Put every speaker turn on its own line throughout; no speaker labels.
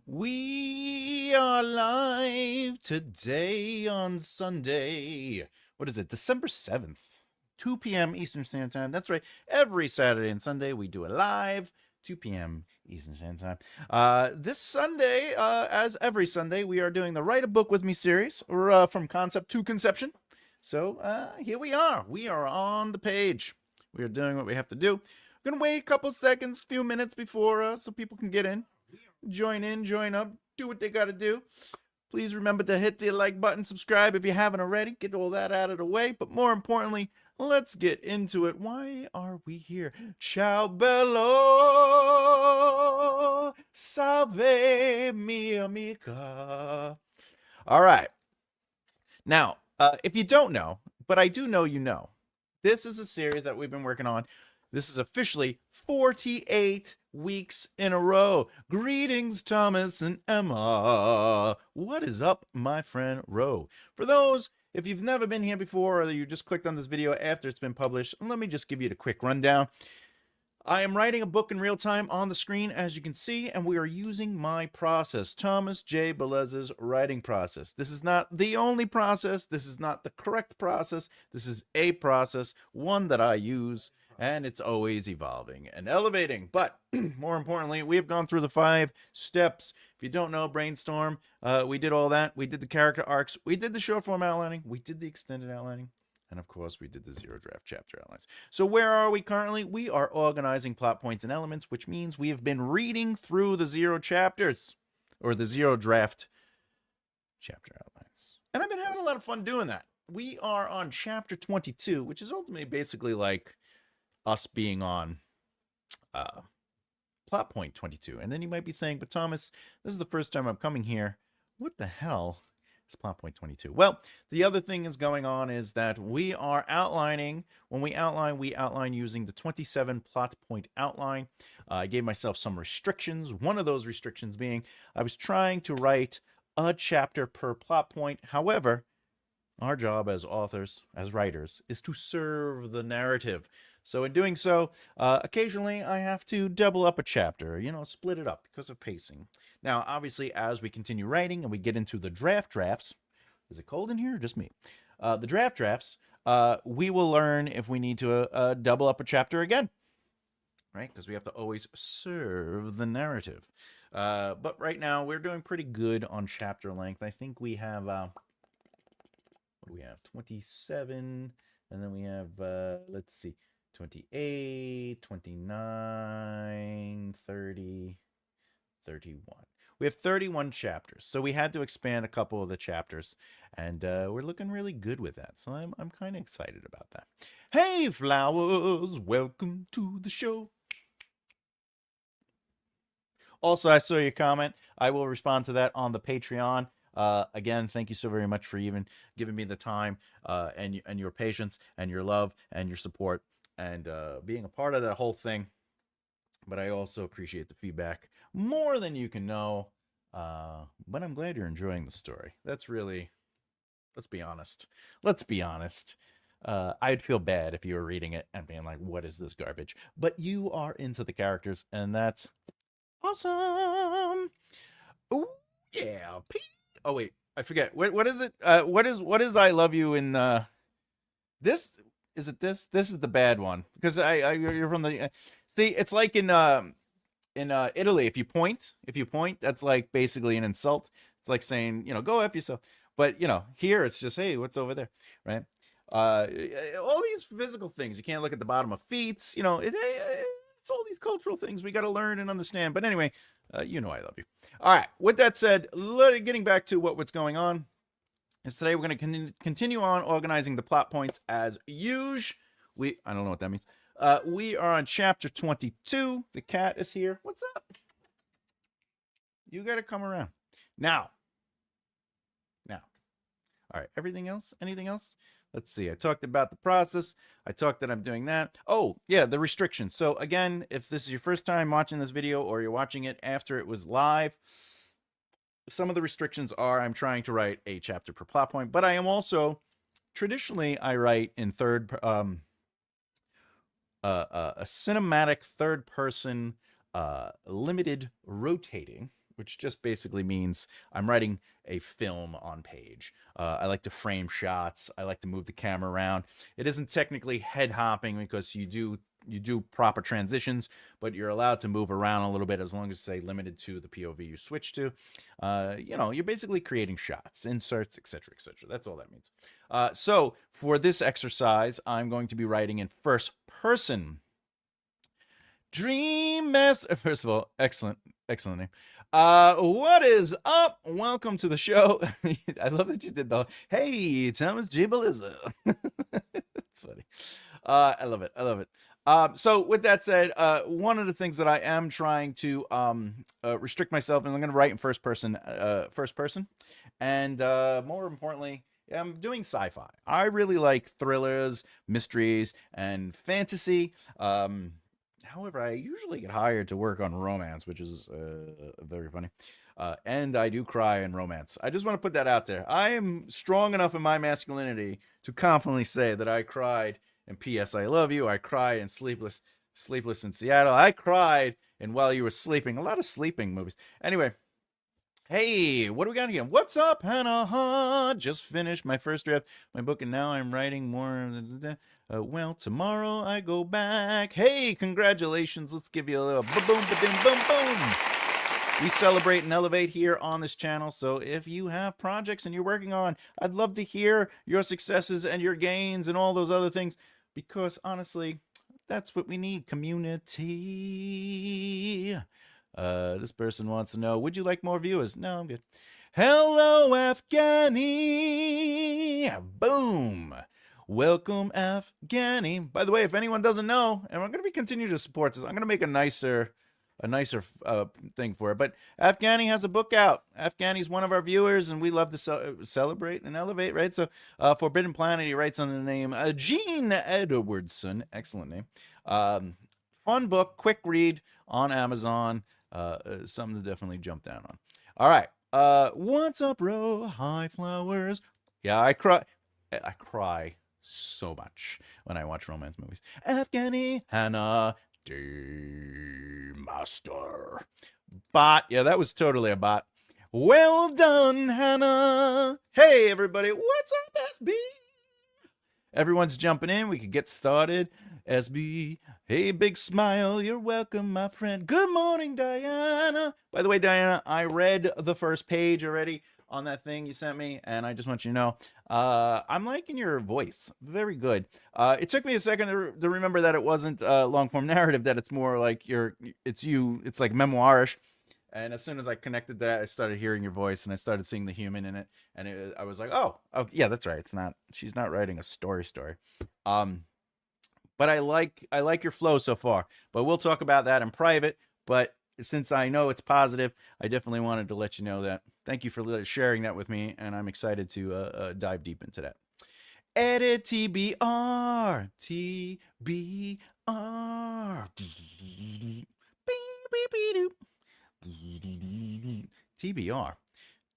We are live today on Sunday. What is it? December 7th, 2 p.m. Eastern Standard Time. That's right. Every Saturday and Sunday, we do it live, 2 p.m. Eastern Standard Time. This Sunday, as every Sunday, we are doing the Write a Book with Me series, or from concept to conception. So here we are. We are on the page. We are doing what we have to do. We're going to wait a couple seconds, few minutes before so people can get in. Join in, join up, do what they got to do. Please remember to hit the like button, subscribe if you haven't already. Get all that out of the way. But more importantly, let's get into it. Why are we here? Ciao bello, salve mia amica. All right. Now, if you don't know, but I do know you know, this is a series that we've been working on. This is officially 48 weeks in a row. Greetings, Thomas and Emma. What is up, my friend Ro? For those, if you've never been here before or you just clicked on this video after it's been published, let me just give you the quick rundown. I am writing a book in real time on the screen, as you can see, and we are using my process, Thomas J. Bellezza's writing process. This is not the only process. This is not the correct process. This is a process, one that I use, and it's always evolving and elevating. But more importantly, we have gone through the 5 steps. If you don't know, brainstorm. We did all that. We did the character arcs. We did the short form outlining. We did the extended outlining. And of course, we did the zero draft chapter outlines. So where are we currently? We are organizing plot points and elements, which means we have been reading through the 0 chapters, or the 0 draft chapter outlines. And I've been having a lot of fun doing that. We are on chapter 22, which is ultimately basically like us being on plot point 22. And then you might be saying, but Thomas, this is the first time I'm coming here. What the hell? It's plot point 22. Well, the other thing is going on is that we are outlining. When we outline using the 27 plot point outline. I gave myself some restrictions. One of those restrictions being I was trying to write a chapter per plot point. However, our job as authors, as writers, is to serve the narrative. So in doing so, occasionally I have to double up a chapter, split it up because of pacing. Now, obviously, as we continue writing and we get into the drafts, is it cold in here or just me? The drafts, we will learn if we need to double up a chapter again, right? Because we have to always serve the narrative. But right now, we're doing pretty good on chapter length. I think we have, what do we have? 27, and then we have, let's see, 28, 29, 30, 31. We have 31 chapters, so we had to expand a couple of the chapters, and we're looking really good with that, so I'm kind of excited about that. Hey, flowers, welcome to the show. Also, I saw your comment. I will respond to that on the Patreon. Again, thank you so very much for even giving me the time and your patience and your love and your support and being a part of that whole thing. But I also appreciate the feedback more than you can know. But I'm glad you're enjoying the story. That's really, let's be honest. Let's be honest. I'd feel bad if you were reading it and being like, what is this garbage? But you are into the characters, and that's awesome. Oh, yeah. Oh, wait. I forget. What is it? What is I love you in this? Is it this? This is the bad one because you're from the see. It's like in Italy. If you point, that's like basically an insult. It's like saying go F yourself. But here it's just hey, what's over there, right? All these physical things. You can't look at the bottom of feet. It's all these cultural things we got to learn and understand. But anyway, I love you. All right. With that said, getting back to what's going on. Is today we're going to continue on organizing the plot points as usual. I don't know what that means. We are on chapter 22. The cat is here. What's up? You got to come around. Now. All right. Everything else? Anything else? Let's see. I talked about the process. I talked that I'm doing that. Oh, yeah, the restrictions. So again, if this is your first time watching this video or you're watching it after it was live, some of the restrictions are I'm trying to write a chapter per plot point, but I am also traditionally I write in a cinematic third person limited rotating which just basically means I'm writing a film on page. I like to frame shots. I like to move the camera around. It isn't technically head hopping because you do proper transitions, but you're allowed to move around a little bit as long as say limited to the POV you switch to. You're basically creating shots, inserts, etc., etc. That's all that means. So for this exercise, I'm going to be writing in first person. Dream Master. First of all, excellent name. What is up? Welcome to the show. I love that you did the hey, Thomas J. Bellezza. It's funny. I love it. So with that said, one of the things that I am trying to restrict myself, and I'm going to write in first person, and more importantly, I'm doing sci-fi. I really like thrillers, mysteries, and fantasy. However, I usually get hired to work on romance, which is very funny. And I do cry in romance. I just want to put that out there. I am strong enough in my masculinity to confidently say that I cried in P.S. I Love You. I cried in Sleepless in Seattle. I cried in While You Were Sleeping. A lot of sleeping movies. Anyway, hey, what do we got again? What's up, Hannah? Just finished my first draft of my book, and now I'm writing more. Well, tomorrow I go back. Hey, congratulations. Let's give you a little boom, boom, boom, boom. We celebrate and elevate here on this channel. So if you have projects and you're working on, I'd love to hear your successes and your gains and all those other things, because honestly, that's what we need. Community. This person wants to know, would you like more viewers? No, I'm good. Hello, Afghani. Boom. Welcome, Afghani. By the way, if anyone doesn't know, and I'm going to be continue to support this, I'm going to make a nicer thing for it. But Afghani has a book out. Afghani's one of our viewers, and we love to celebrate and elevate, right? So Forbidden Planet, he writes under the name Gene Edwardson. Excellent name. Fun book, quick read on Amazon. Something to definitely jump down on. All right. What's up, bro? Hi, flowers. Yeah, I cry so much when I watch romance movies. Afghani, Hannah, D-Master. Bot. Yeah, that was totally a bot. Well done, Hannah. Hey, everybody. What's up, SB? Everyone's jumping in. We could get started. SB. Hey, big smile. You're welcome, my friend. Good morning, Diana. By the way, Diana, I read the first page already on that thing you sent me, and I just want you to know, I'm liking your voice. Very good. It took me a second to remember that it wasn't long form narrative, that it's more like it's like memoirish. And as soon as I connected that, I started hearing your voice, and I started seeing the human in it, and I was like, oh yeah, that's right. She's not writing a story. But I like your flow so far. But we'll talk about that in private. But since I know it's positive, I definitely wanted to let you know that. Thank you for sharing that with me, and I'm excited to dive deep into that. Edit TBR. TBR.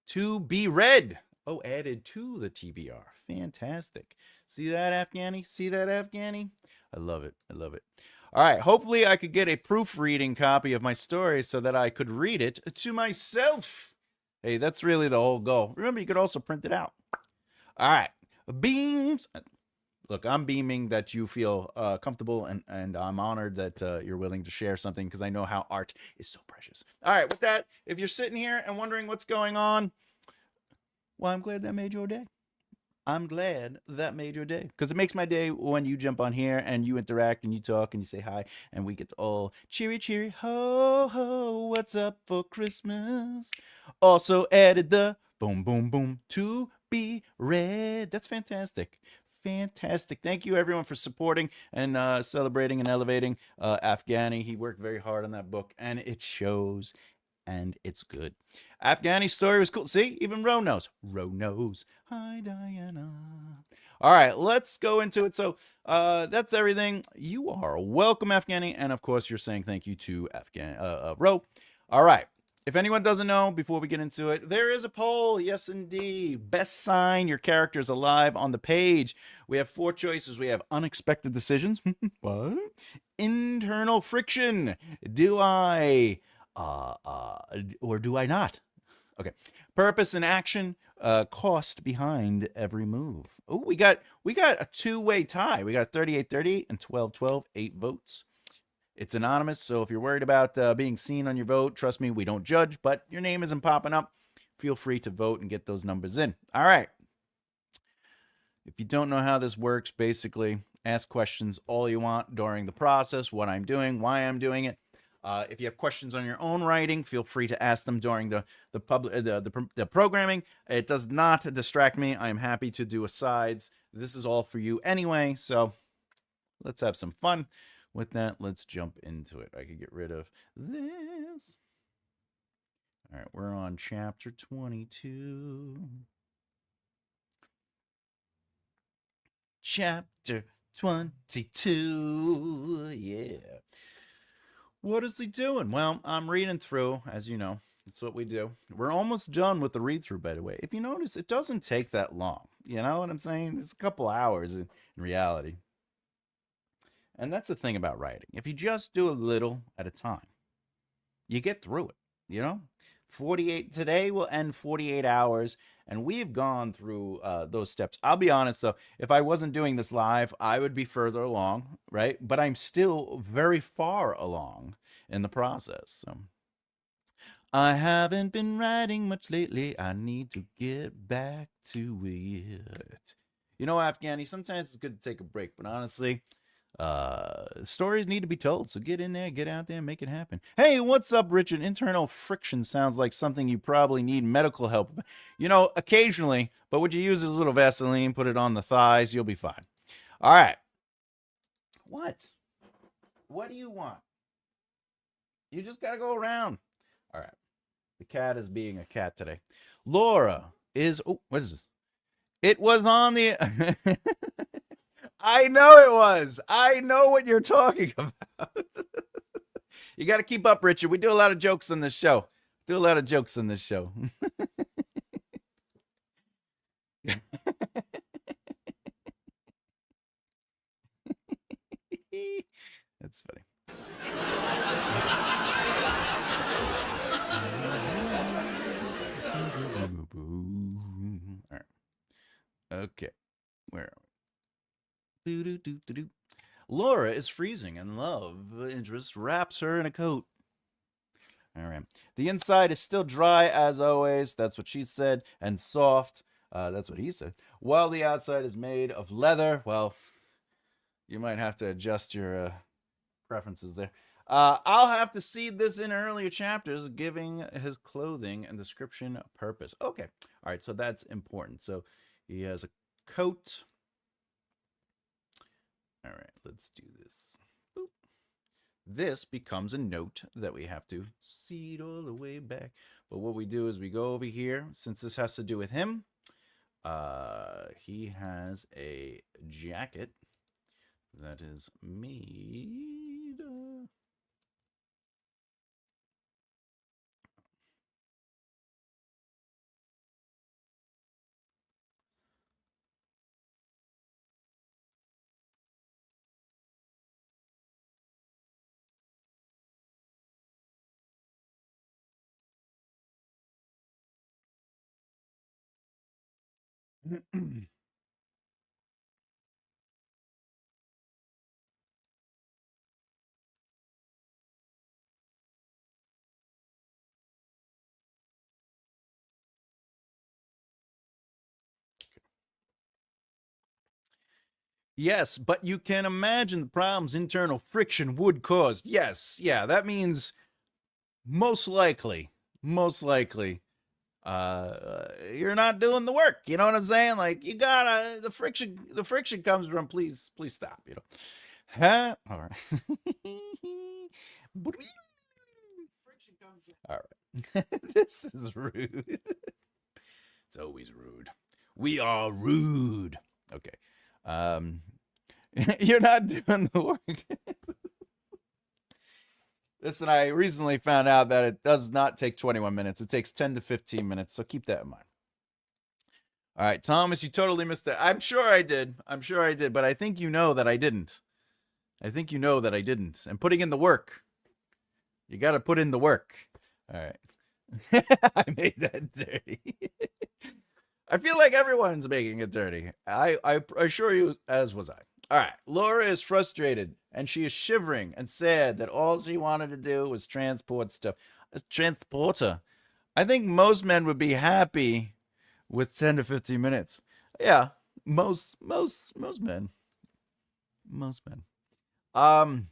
To be read. Oh, added to the TBR. Fantastic. See that, Afghani? I love it. All right. Hopefully I could get a proofreading copy of my story so that I could read it to myself. Hey, that's really the whole goal. Remember, you could also print it out. All right. Beams. Look, I'm beaming that you feel comfortable, and I'm honored that you're willing to share something, because I know how art is so precious. All right. With that, if you're sitting here and wondering what's going on, well, I'm glad that made your day. Because it makes my day when you jump on here and you interact and you talk and you say hi, and we get to all cheery, ho, ho, what's up for Christmas? Also added the boom, boom, boom to be read. That's fantastic. Thank you, everyone, for supporting and celebrating and elevating Afghani. He worked very hard on that book, and it shows, and it's good. Afghani's story was cool. See, even Ro knows. Hi, Diana. All right, let's go into it. So that's everything. You are welcome, Afghani. And of course, you're saying thank you to Ro. All right. If anyone doesn't know, before we get into it, there is a poll. Yes, indeed. Best sign your character is alive on the page. We have 4 choices. We have unexpected decisions. What? Internal friction. Do I or do I not? Okay. Purpose and action, cost behind every move. Oh, we got a two-way tie. We got 38-38 and 12-12, 8 votes. It's anonymous, so if you're worried about being seen on your vote, trust me, we don't judge, but your name isn't popping up. Feel free to vote and get those numbers in. All right. If you don't know how this works, basically ask questions all you want during the process, what I'm doing, why I'm doing it. If you have questions on your own writing, feel free to ask them during the programming. It does not distract me. I'm happy to do asides. This is all for you anyway, so let's have some fun. With that, let's jump into it. I could get rid of this. All right, we're on chapter 22. Chapter 22. Yeah. What is he doing? Well, I'm reading through, as you know. That's what we do. We're almost done with the read through, by the way. If you notice, it doesn't take that long. You know what I'm saying? It's a couple hours in reality. And that's the thing about writing. If you just do a little at a time, you get through it, you know? 48 today will end 48 hours, and we've gone through those steps. I'll be honest though, if I wasn't doing this live, I would be further along, right? But I'm still very far along in the process. So I haven't been writing much lately. I need to get back to it. You know, Afghani, sometimes it's good to take a break, but honestly, stories need to be told, so get in there, get out there, make it happen. Hey, what's up, Richard? Internal friction sounds like something you probably need medical help. You know, occasionally, but would you use a little Vaseline, put it on the thighs, you'll be fine. All right. What do you want? You just gotta go around. All right. The cat is being a cat today. Laura is, oh, what is this? It was on the I know it was. I know what you're talking about. You got to keep up, Richard. We do a lot of jokes on this show. That's funny. All right. Okay. Where are we? Laura is freezing and love interest wraps her in a coat. All right. The inside is still dry as always. That's what she said. And soft. That's what he said. While the outside is made of leather. Well, you might have to adjust your preferences there. I'll have to see this in earlier chapters, giving his clothing and description purpose. Okay. All right. So that's important. So he has a coat. All right, let's do this. Boop. This becomes a note that we have to seed all the way back. But what we do is we go over here. Since this has to do with him, he has a jacket that is made. Yes, but you can imagine the problems internal friction would cause. Yes, yeah, that means most likely, you're not doing the work. You know what I'm saying? Like you gotta the friction comes from please stop, you know. Huh? All right. Friction comes from... All right. This is rude. It's always rude. We are rude. Okay. You're not doing the work. Listen, I recently found out that it does not take 21 minutes. It takes 10 to 15 minutes, so keep that in mind. All right, Thomas, you totally missed that. I'm sure I did, but I think you know that I didn't. And putting in the work. You got to put in the work. All right. I made that dirty. I feel like everyone's making it dirty. I assure you, as was I. All right. Laura is frustrated and she is shivering and sad that all she wanted to do was transport stuff. A transporter. I think most men would be happy with 10 to 15 minutes. Yeah, most men. Most men. Um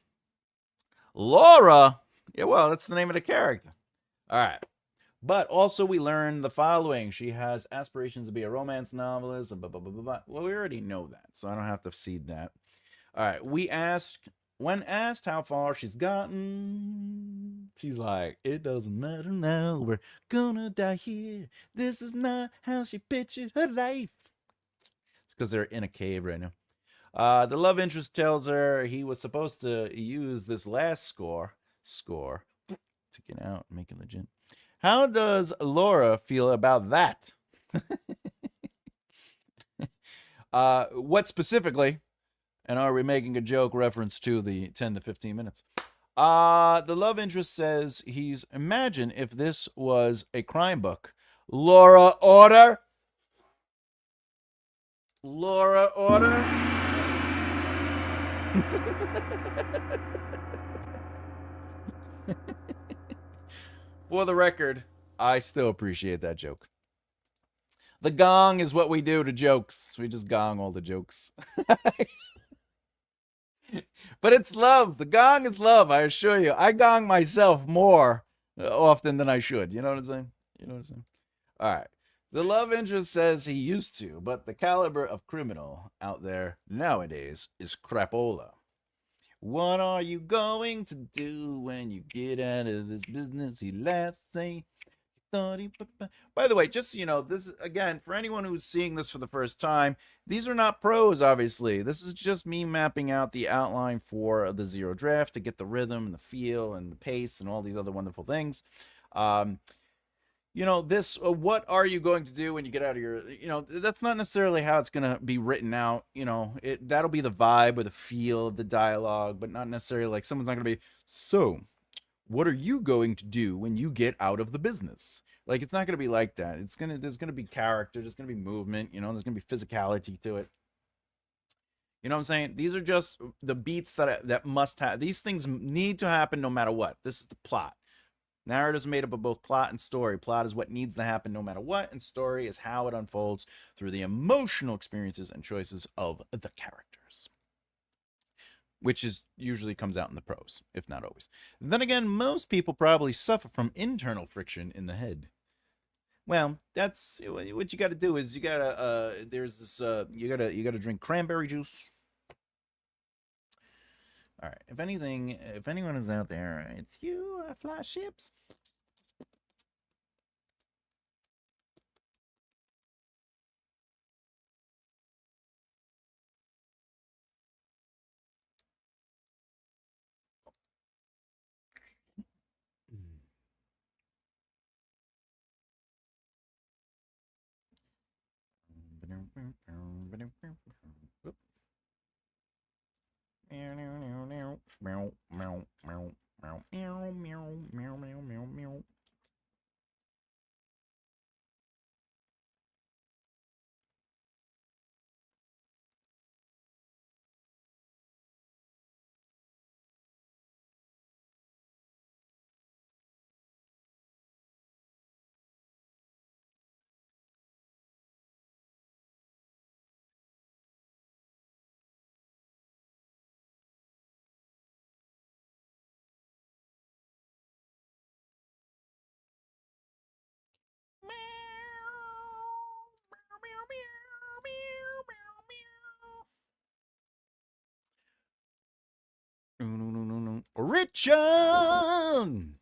Laura. Yeah, well, that's the name of the character. All right. But also, we learn the following: she has aspirations to be a romance novelist. Blah, blah, blah, blah, blah. Well, we already know that, so I don't have to seed that. All right. When asked how far she's gotten, she's like, "It doesn't matter now. We're gonna die here. This is not how she pictured her life." It's because they're in a cave right now. The love interest tells her he was supposed to use this last score to get out and make it legit. How does Laura feel about that? What specifically? And are we making a joke reference to the 10 to 15 minutes? The love interest says imagine if this was a crime book. Laura, order. Laura, order. For the record, I still appreciate that joke. The gong is what we do to jokes. We just gong all the jokes. But it's love. The gong is love, I assure you. I gong myself more often than I should. You know what I'm saying? You know what I'm saying? All right. The love interest says he used to, but the caliber of criminal out there nowadays is crapola. What are you going to do when you get out of this business? He laughs, saying, by the way, just so you know, this again for anyone who's seeing this for the first time, these are not pros, obviously. This is just me mapping out the outline for the zero draft to get the rhythm and the feel and the pace and all these other wonderful things. This what are you going to do when you get out of that's not necessarily how it's going to be written out. That'll be the vibe or the feel of the dialogue, but not necessarily like someone's not going to be, so what are you going to do when you get out of the business? Like, it's not going to be like that. There's going to be character, there's going to be movement, there's going to be physicality to it. You know what I'm saying? These are just the beats that must have. These things need to happen no matter what. This is the plot. Narrative is made up of both plot and story. Plot is what needs to happen no matter what, and story is how it unfolds through the emotional experiences and choices of the characters, which is usually comes out in the prose, if not always. Then again, most people probably suffer from internal friction in the head. Well, that's what you got to do. Is you gotta there's this you gotta drink cranberry juice. All right. If anyone is out there, it's you, fly ships. Richard!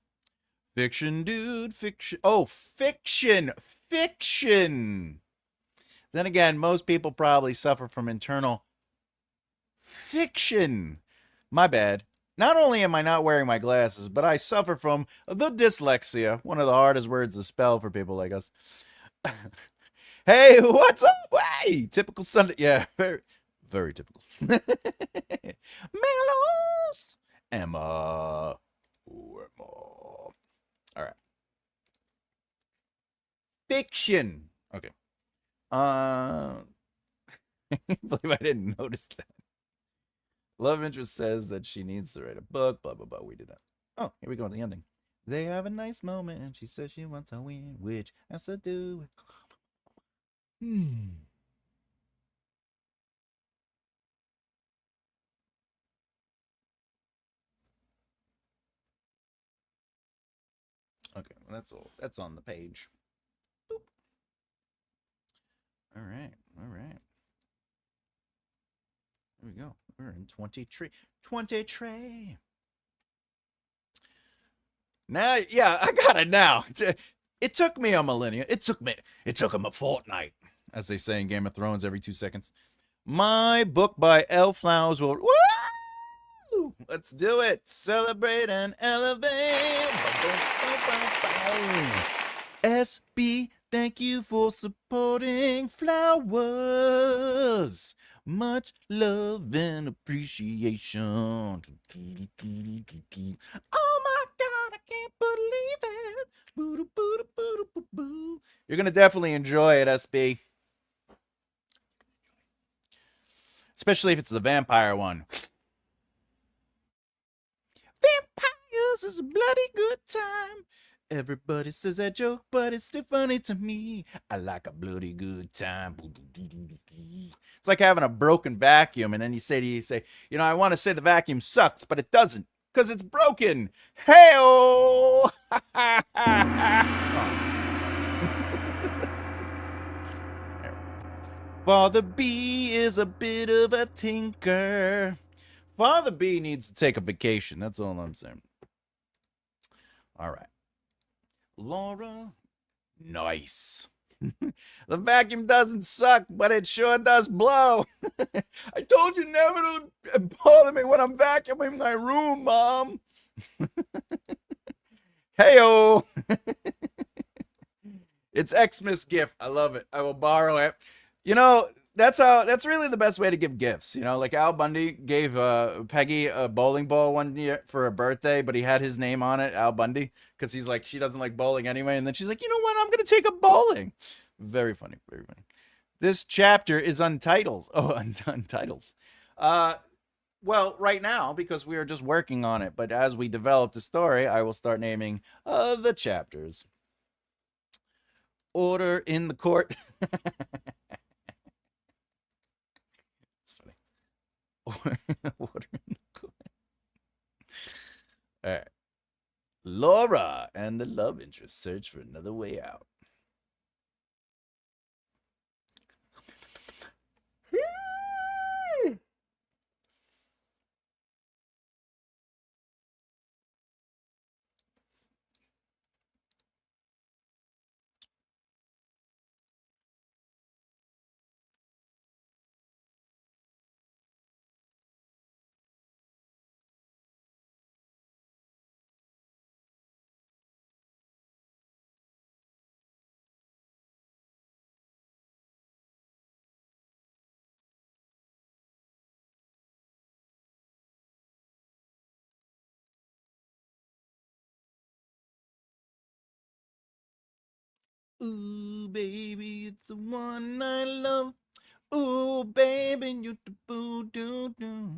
Fiction, dude, fiction. Oh, fiction, fiction. Then again, most people probably suffer from internal fiction. My bad. Not only am I not wearing my glasses, but I suffer from the dyslexia, one of the hardest words to spell for people like us. Hey, what's up? Hey, typical Sunday. Yeah, very, very typical. Melos, Emma, All right. fiction. Okay. I believe I didn't notice that. Love interest says that she needs to write a book, blah, blah, blah. We did that. Oh, here we go, the ending. They have a nice moment, and she says she wants to win, which has to do with. Okay, well, that's all. That's on the page. Boop. All right, all right. There we go. We're in 20 tray. Now, yeah, I got it now. It took me a millennia. It took him a fortnight, as they say in Game of Thrones every 2 seconds. My book by L. Flowers will. Woo! Let's do it. Celebrate and elevate. SB, thank you for supporting Flowers. Much love and appreciation. Oh my God, I can't believe it. You're going to definitely enjoy it, SB. Especially if it's the vampire one. Vampires is a bloody good time. Everybody says that joke, but it's still funny to me. I like a bloody good time. It's like having a broken vacuum, and then you say, you know, I want to say the vacuum sucks, but it doesn't, because it's broken. Hey-oh! Father B is a bit of a tinker. Father B needs to take a vacation. That's all I'm saying. All right. Laura. Nice. The vacuum doesn't suck, but it sure does blow. I told you never to bother me when I'm vacuuming my room, Mom. Hey-oh. It's Xmas gift. I love it. I will borrow it. You know, that's really the best way to give gifts. You know, like Al Bundy gave Peggy a bowling ball one year for her birthday, but he had his name on it, Al Bundy, because he's like, she doesn't like bowling anyway. And then she's like, you know what? I'm going to take up bowling. Very funny. Very funny. This chapter is untitled. Oh, untitles. Well, right now, because we are just working on it, but as we develop the story, I will start naming the chapters. Order in the court. It's funny. Order in the court. All right. Laura and the love interest search for another way out. Ooh, baby, it's the one I love. Ooh, baby, you the boo doo doo.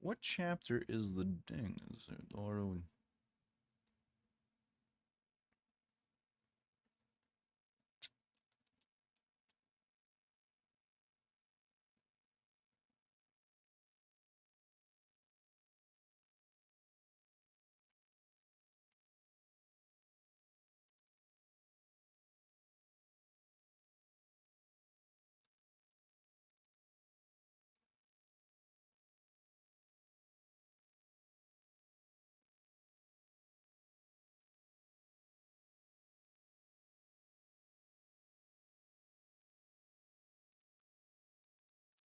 What chapter is the ding? Is it Laura?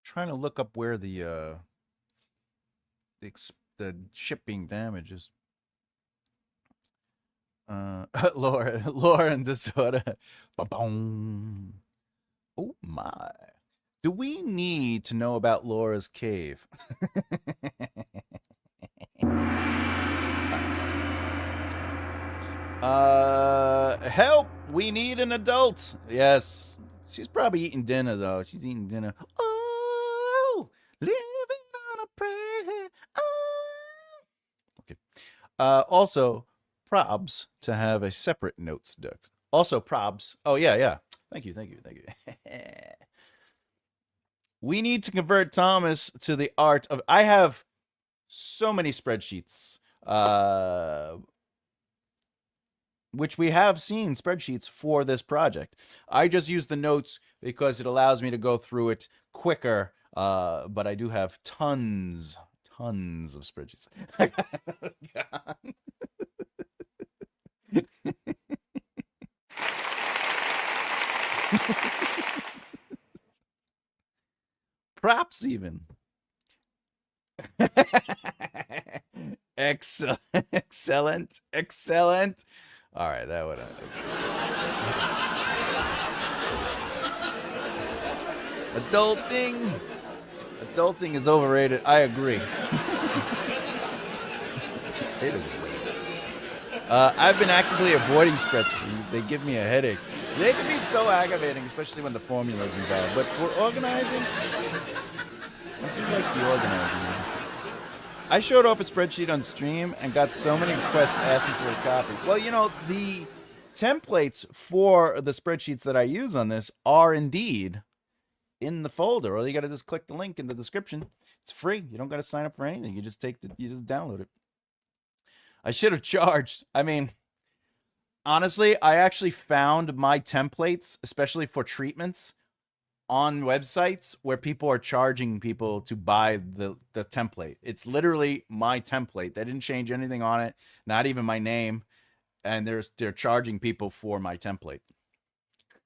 Trying to look up where the shipping damages. Laura and disorder. Ba-boom. Oh my. Do we need to know about Laura's cave? Help! We need an adult. Yes. She's probably eating dinner though. She's eating dinner. Oh, living on a prayer. Oh. Okay. Also, probs to have a separate notes deck. Also, probs. Oh yeah, yeah. Thank you, thank you, thank you. We need to convert Thomas to the art of. I have so many spreadsheets, which we have seen spreadsheets for this project. I just use the notes because it allows me to go through it quicker. But I do have tons of spreadsheets. Props even. Excellent, excellent, excellent. All right, that would. Adulting, adulting is overrated. I agree. It is. I've been actively avoiding spreadsheets. They give me a headache. They can be so aggravating, especially when the formula is involved. But for organizing, I do like the organizing. I showed off a spreadsheet on stream and got so many requests asking for a copy. Well, you know, the templates for the spreadsheets that I use on this are indeed in the folder. All you got to do is click the link in the description. It's free. You don't got to sign up for anything. You just you just download it. I should have charged. I mean, honestly, I actually found my templates, especially for treatments, on websites where people are charging people to buy the template. It's literally my template. They didn't change anything on it, not even my name, and they're charging people for my template.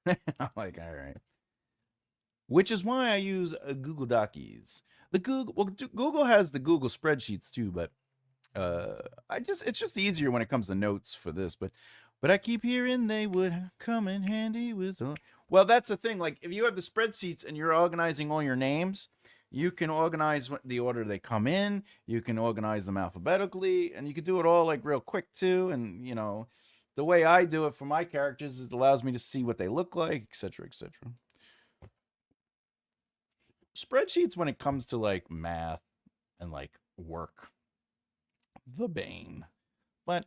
I'm like, all right. Which is why I use Google Docs. Google has the Google spreadsheets too, but it's just easier when it comes to notes for this. But I keep hearing they would come in handy with. Well, that's the thing. Like if you have the spreadsheets and you're organizing all your names, you can organize the order they come in. You can organize them alphabetically, and you can do it all like real quick too. And you know, the way I do it for my characters, it allows me to see what they look like, etc., etc. Spreadsheets when it comes to like math and like work, the bane. But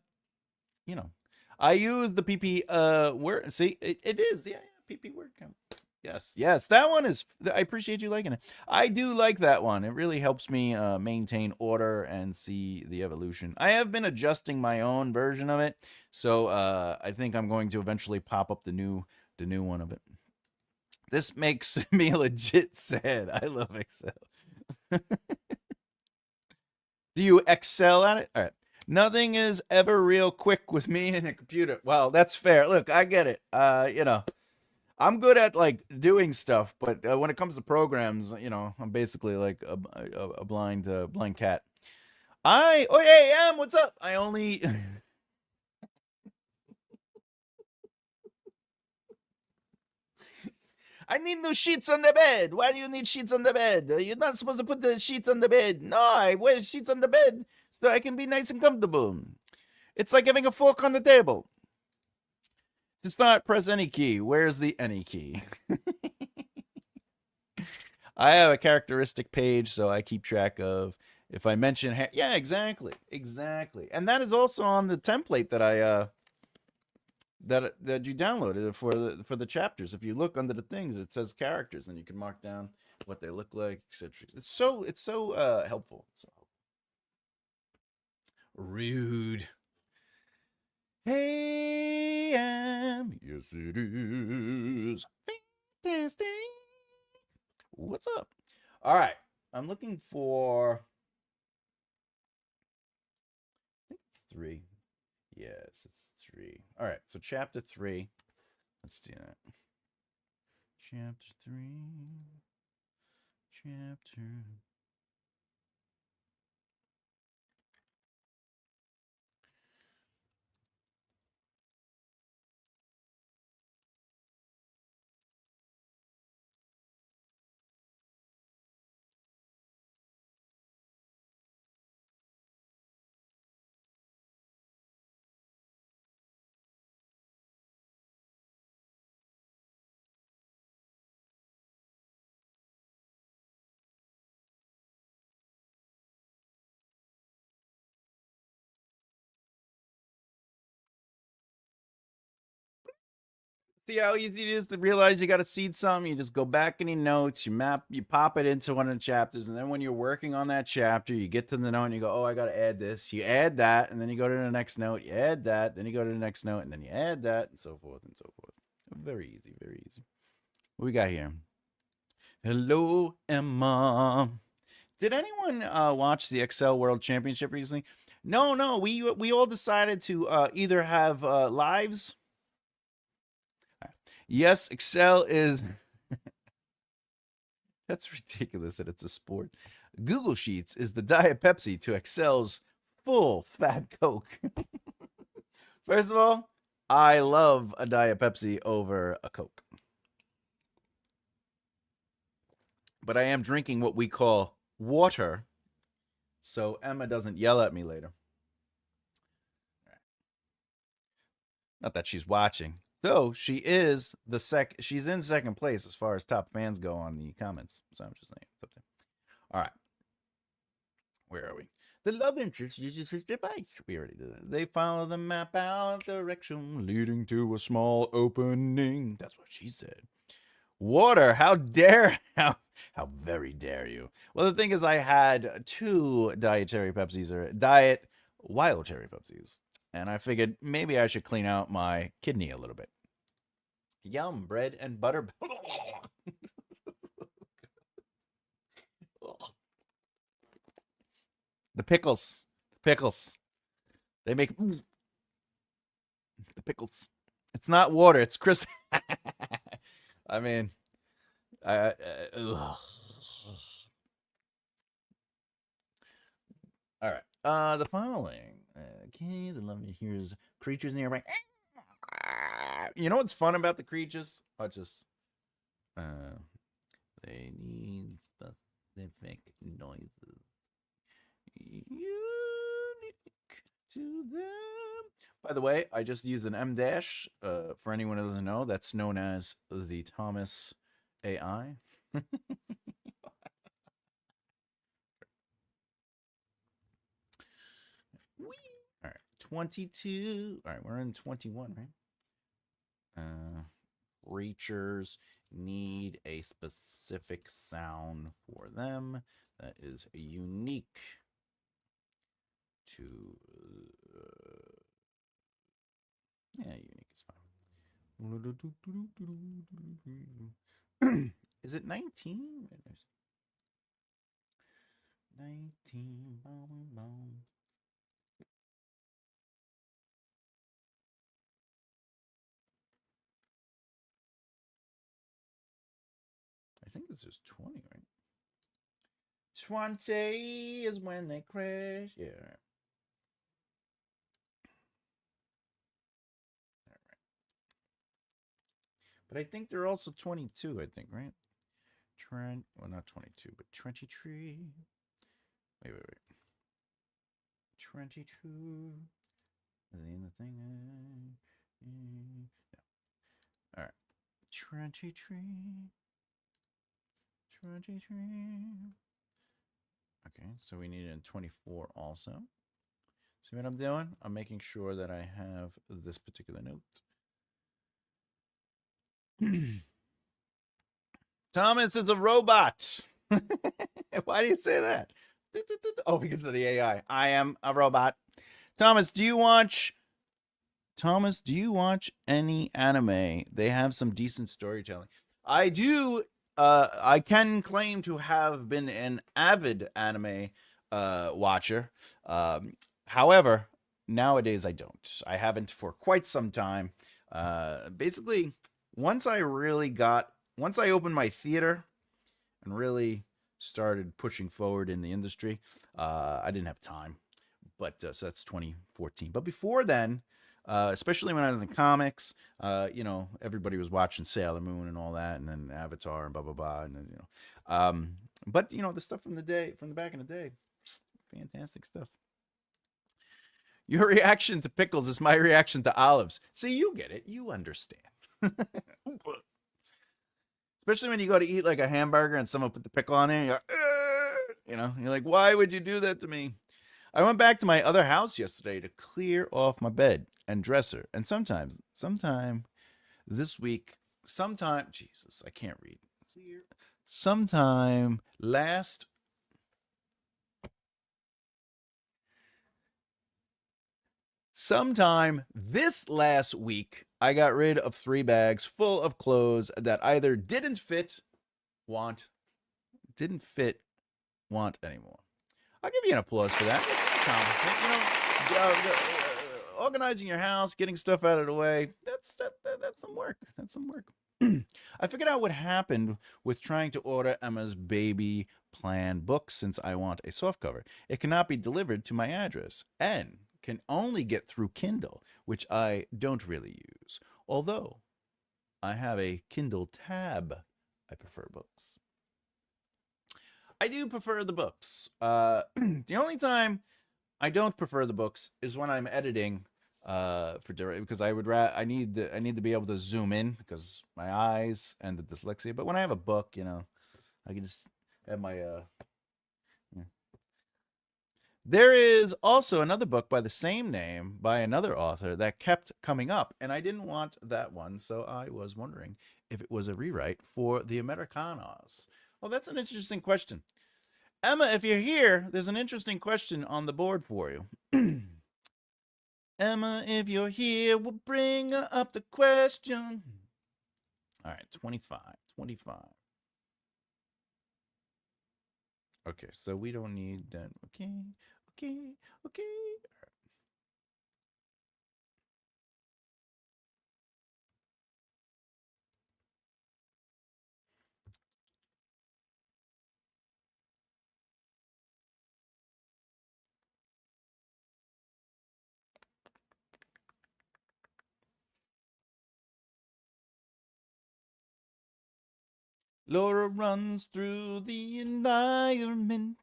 you know, I use the PP word. See, it is, yeah, PP word count. Yes, yes, that one is. I appreciate you liking it. I do like that one. It really helps me maintain order and see the evolution. I have been adjusting my own version of it, so I think I'm going to eventually pop up the new one of it. This makes me legit sad. I love Excel. Do you excel at it? All right. Nothing is ever real quick with me and a computer. Well, that's fair. Look, I get it. You know, I'm good at like doing stuff, but when it comes to programs, you know, I'm basically like a blind cat. Oh hey, what's up? I only I need new sheets on the bed. Why do you need sheets on the bed? You're not supposed to put the sheets on the bed. No, I wear sheets on the bed so I can be nice and comfortable. It's like having a fork on the table. To start, press any key. Where's the any key? I have a characteristic page, so I keep track of if I mention. Yeah, exactly, exactly, and that is also on the template that I that you downloaded for the chapters. If you look under the things, it says characters, and you can mark down what they look like, etc. It's so helpful. So rude. Hey, yes it is fantastic. What's up? All right, I'm looking for. I think it's 3. Yes, it's 3. All right, so chapter 3. Let's do that. Chapter 3. Chapter. See how easy it is to realize you got to seed something? You just go back in your notes, you pop it into one of the chapters, and then when you're working on that chapter, you get to the note and you go, oh, I got to add this. You add that, and then you go to the next note, you add that, then you go to the next note, and then you add that, and so forth and so forth. Very easy, very easy. What we got here? Hello, Emma. Did anyone watch the Excel World Championship recently? No. We all decided to either have lives. Yes, Excel is. That's ridiculous that it's a sport. Google Sheets is the Diet Pepsi to Excel's full fat Coke. First of all, I love a Diet Pepsi over a Coke. But I am drinking what we call water, so Emma doesn't yell at me later. Not that she's watching, though. She is she's in second place as far as top fans go on the comments. So I'm just saying. All right, where are we? The love interest uses his device. We already did that. They follow the map out direction leading to a small opening. That's what she said. Water, how very dare you? Well, the thing is, I had 2 dietary Pepsis or diet wild cherry Pepsis, and I figured maybe I should clean out my kidney a little bit. Yum, bread and butter. The pickles. They make the pickles. It's not water. It's Chris. I mean, all right. The following. Okay, the love hears creatures nearby. You know what's fun about the creatures? Watch this. They need specific noises unique to them. By the way, I just used an M dash. For anyone who doesn't know, that's known as the Thomas AI. All right, 22. All right, we're in 21, right? Creatures need a specific sound for them that is unique to. Yeah, unique is fine. Is it 19? 19. I think this is 20, right? 20 is when they crash. Yeah. All right. But I think they're also 22, I think, right? Well, not 22, but 23. Wait. 22. The thing. No. All right. 23. Okay, so we need a 24 also. See what I'm doing? I'm making sure that I have this particular note. Thomas is a robot. Why do you say that? Oh, because of the AI. I am a robot. Thomas, do you watch any anime? They have some decent storytelling. I do. I can claim to have been an avid anime watcher. However, nowadays I don't. I haven't for quite some time. Basically, once I opened my theater and really started pushing forward in the industry, I didn't have time. But so that's 2014. But before then, especially when I was in comics, everybody was watching Sailor Moon and all that, and then Avatar and blah blah blah, and then but the stuff from the back in the day, fantastic stuff. Your reaction to pickles is my reaction to olives. See, you get it, you understand. Especially when you go to eat like a hamburger and someone put the pickle on there, you're like, why would you do that to me? I went back to my other house yesterday to clear off my bed and dresser, and sometime this week, Jesus, I can't read. Sometime last Sometime this last week, I got rid of 3 bags full of clothes that either want, didn't fit, want anymore. I'll give you an applause for that. It's an accomplishment. Organizing your house, getting stuff out of the way, that's some work. That's some work. I figured out what happened with trying to order Emma's baby plan book since I want a softcover. It cannot be delivered to my address and can only get through Kindle, which I don't really use. Although I have a Kindle tab, I prefer books. I do prefer the books. The only time I don't prefer the books is when I'm editing because I need to be able to zoom in because my eyes and the dyslexia. But when I have a book, I can just have my yeah. There is also another book by the same name by another author that kept coming up, and I didn't want that one, so I was wondering if it was a rewrite for the Americanos. Well, that's an interesting question. Emma, if you're here, there's an interesting question on the board for you. Emma, if you're here, we'll bring up the question. All right, 25. Okay, so we don't need that. Okay. Laura runs through the environment.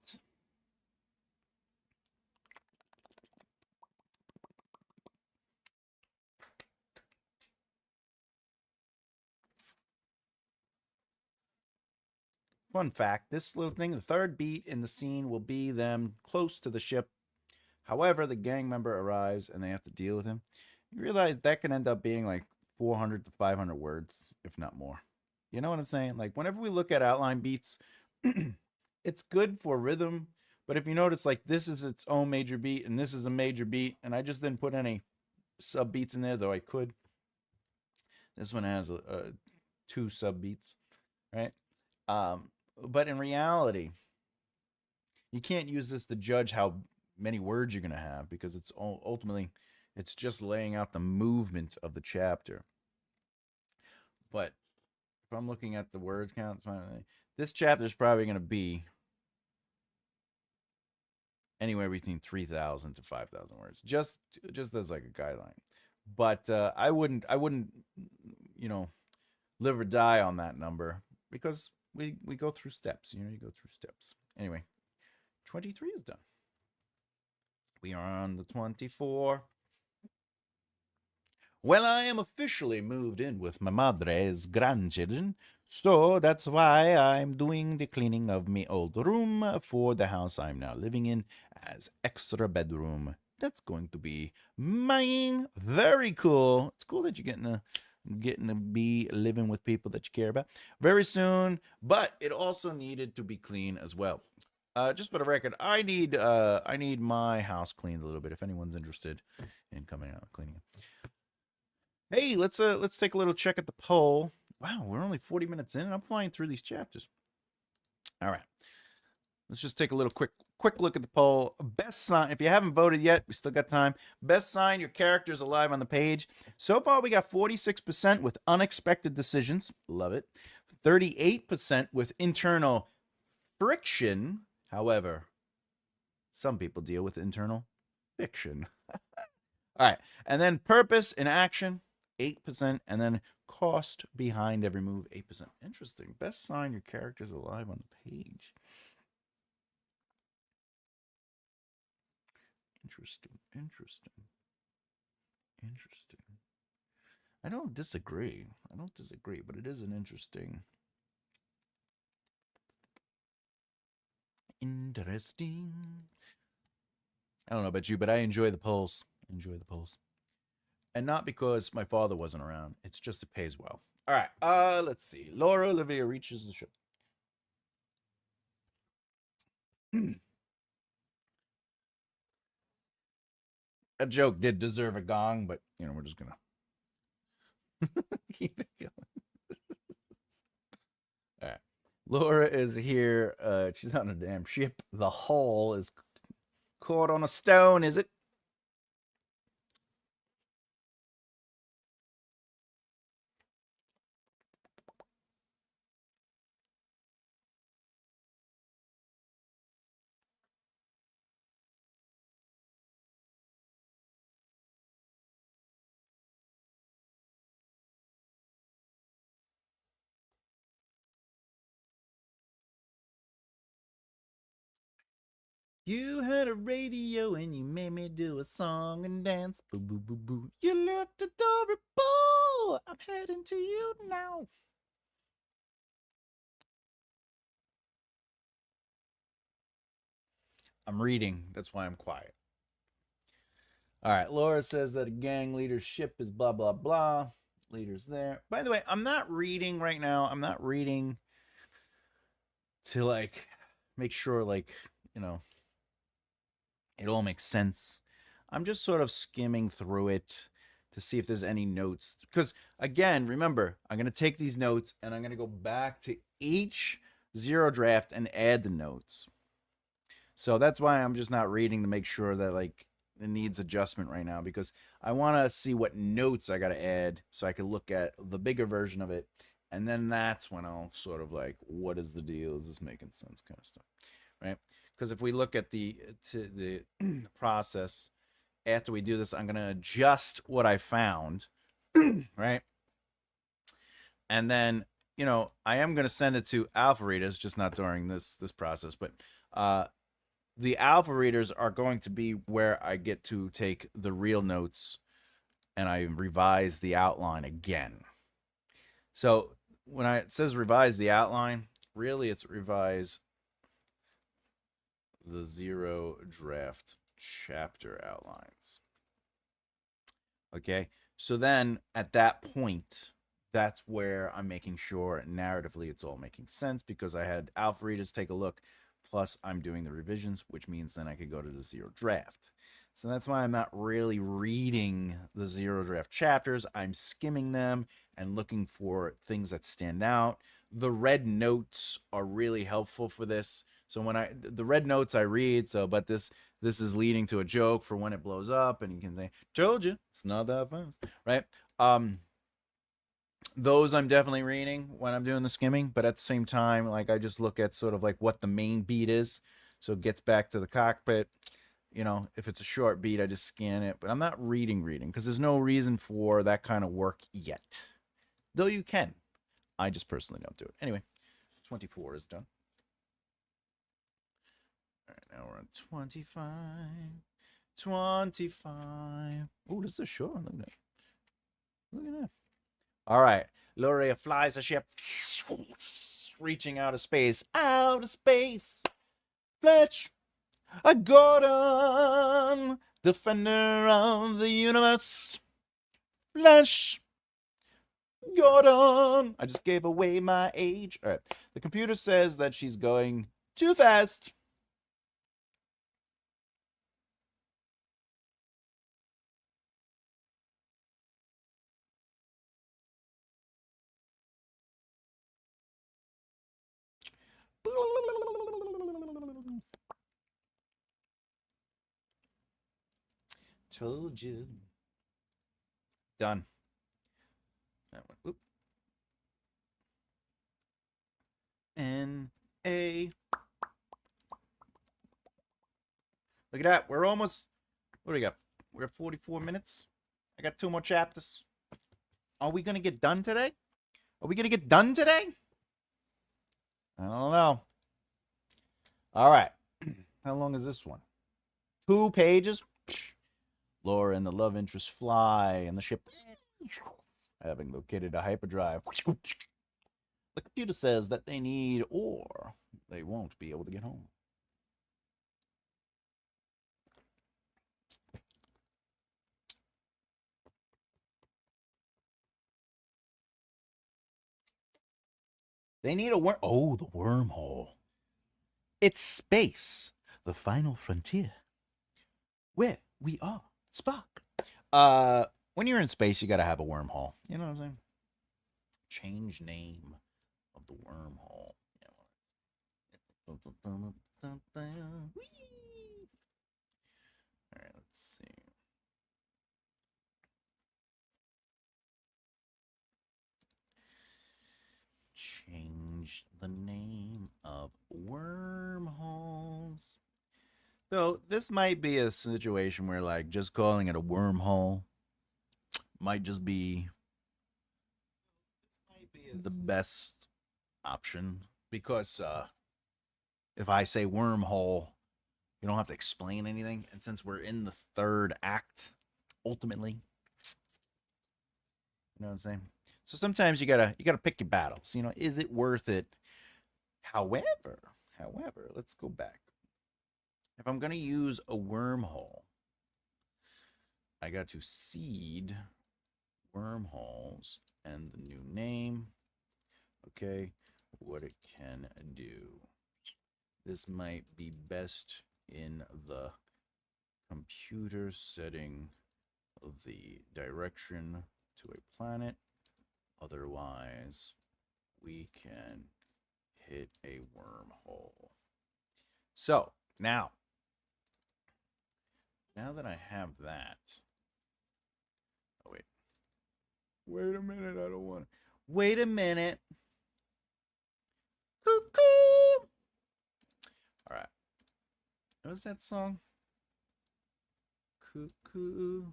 Fun fact, this little thing, the third beat in the scene will be them close to the ship. However, the gang member arrives and they have to deal with him. You realize that can end up being like 400 to 500 words, if not more. You know what I'm saying? Like, whenever we look at outline beats, it's good for rhythm. But if you notice, like, this is its own major beat and this is a major beat, and I just didn't put any sub beats in there, though I could. This one has 2 sub beats, right? But in reality, you can't use this to judge how many words you're going to have because it's ultimately it's just laying out the movement of the chapter. But if I'm looking at the words count, this chapter is probably going to be anywhere between 3,000 to 5,000 words, just as like a guideline. But I wouldn't live or die on that number because we go through steps. You go through steps. Anyway, 23 is done. We are on the 24. Well, I am officially moved in with my madre's grandchildren, so that's why I'm doing the cleaning of my old room for the house I'm now living in as extra bedroom. That's going to be mine. Very cool. It's cool that you're getting to be living with people that you care about very soon, but it also needed to be clean as well. Just for the record, I need my house cleaned a little bit. If anyone's interested in coming out and cleaning it. Hey, let's take a little check at the poll. Wow, we're only 40 minutes in, and I'm flying through these chapters. All right, let's just take a little quick look at the poll. Best sign. If you haven't voted yet, we still got time. Best sign: your character is alive on the page. So far, we got 46% with unexpected decisions. Love it. 38% with internal friction. However, some people deal with internal fiction. All right. And then purpose in action, 8%. And then cost behind every move, 8%. Interesting. Best sign: your character's alive on the page. Interesting. I don't disagree, but it is an interesting. Interesting. I don't know about you, but I enjoy the polls. And not because my father wasn't around. It's just it pays well. All right. Let's see. Laura Olivia reaches the ship. A joke did deserve a gong, but we're just gonna keep it going. All right. Laura is here. She's on a damn ship. The hull is caught on a stone, is it? You had a radio and you made me do a song and dance. Boo, boo, boo, boo. You looked adorable. I'm heading to you now. I'm reading. That's why I'm quiet. All right. Laura says that a gang leadership is blah, blah, blah. Leaders there. By the way, I'm not reading right now. I'm not reading to like make sure, like, you know, it all makes sense. I'm just sort of skimming through it to see if there's any notes. Because again, remember, I'm going to take these notes and I'm going to go back to each zero draft and add the notes. So that's why I'm just not reading to make sure that like it needs adjustment right now, because I want to see what notes I got to add so I can look at the bigger version of it. And then that's when I'll sort of like, what is the deal? Is this making sense? Kind of stuff, right? Because if we look at the process after we do this, I'm going to adjust what I found, right? And then, I am going to send it to alpha readers, just not during this process, but the alpha readers are going to be where I get to take the real notes and I revise the outline again. So when it says revise the outline, really it's revise the zero draft chapter outlines. Okay. So then at that point, that's where I'm making sure narratively it's all making sense, because I had alpha readers take a look, plus I'm doing the revisions, which means then I could go to the zero draft. So that's why I'm not really reading the zero draft chapters. I'm skimming them and looking for things that stand out. The red notes are really helpful for this. So when the red notes I read, but this is leading to a joke for when it blows up, and you can say, "Told you, it's not that fast," right? Those I'm definitely reading when I'm doing the skimming, but at the same time, like I just look at sort of like what the main beat is, so it gets back to the cockpit. If it's a short beat, I just scan it, but I'm not reading because there's no reason for that kind of work yet. Though you can. I just personally don't do it. Anyway, 24 is done. All right, now we're on 25. 25. Oh, this is a short one. Look at that. Look at that. All right. Luria flies a ship, reaching out of space. Out of space. Fletch. A Gordon. Defender of the universe. Flash. Gordon. I just gave away my age. All right. The computer says that she's going too fast. Told you. Done. That one. Oop. N-A. Look at that. We're almost. What do we got? We're at 44 minutes. I got 2 more chapters. Are we going to get done today? Are we going to get done today? I don't know. All right. How long is this one? 2 pages? Laura and the love interest fly, and the ship, having located a hyperdrive. The computer says that they need ore. They won't be able to get home. They need a worm. Oh, the wormhole. It's space, the final frontier, where we are. Spock. When you're in space, you gotta have a wormhole. You know what I'm saying? Change name of the wormhole. Yeah. All right, let's see. Change the name of wormholes. So this might be a situation where, like, just calling it a wormhole might just be the best option because if I say wormhole, you don't have to explain anything, and since we're in the third act, ultimately, you know what I'm saying. So sometimes you gotta pick your battles. You know, is it worth it? However, let's go back. If I'm gonna use a wormhole, I got to seed wormholes and the new name. Okay, what it can do. This might be best in the computer setting of the direction to a planet. Otherwise, we can hit a wormhole. So now that I have that. Oh, wait a minute. I don't want to. Wait a minute. Cuckoo. All right. What was that song? Cuckoo.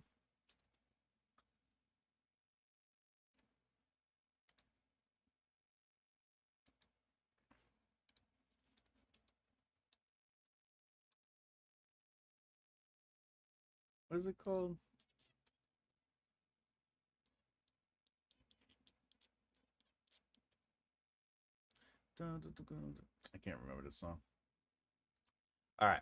What is it called? I can't remember the song. All right.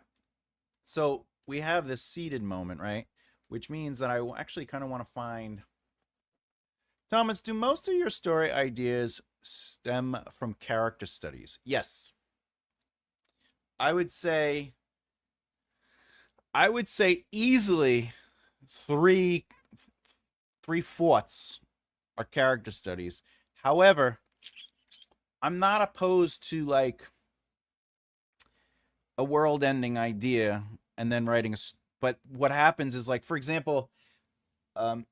So we have this seated moment, right? Which means that I actually kind of want to find. Thomas, do most of your story ideas stem from character studies? Yes. I would say easily three fourths are character studies. However, I'm not opposed to like a world ending idea and then writing a but what happens is, like, for example,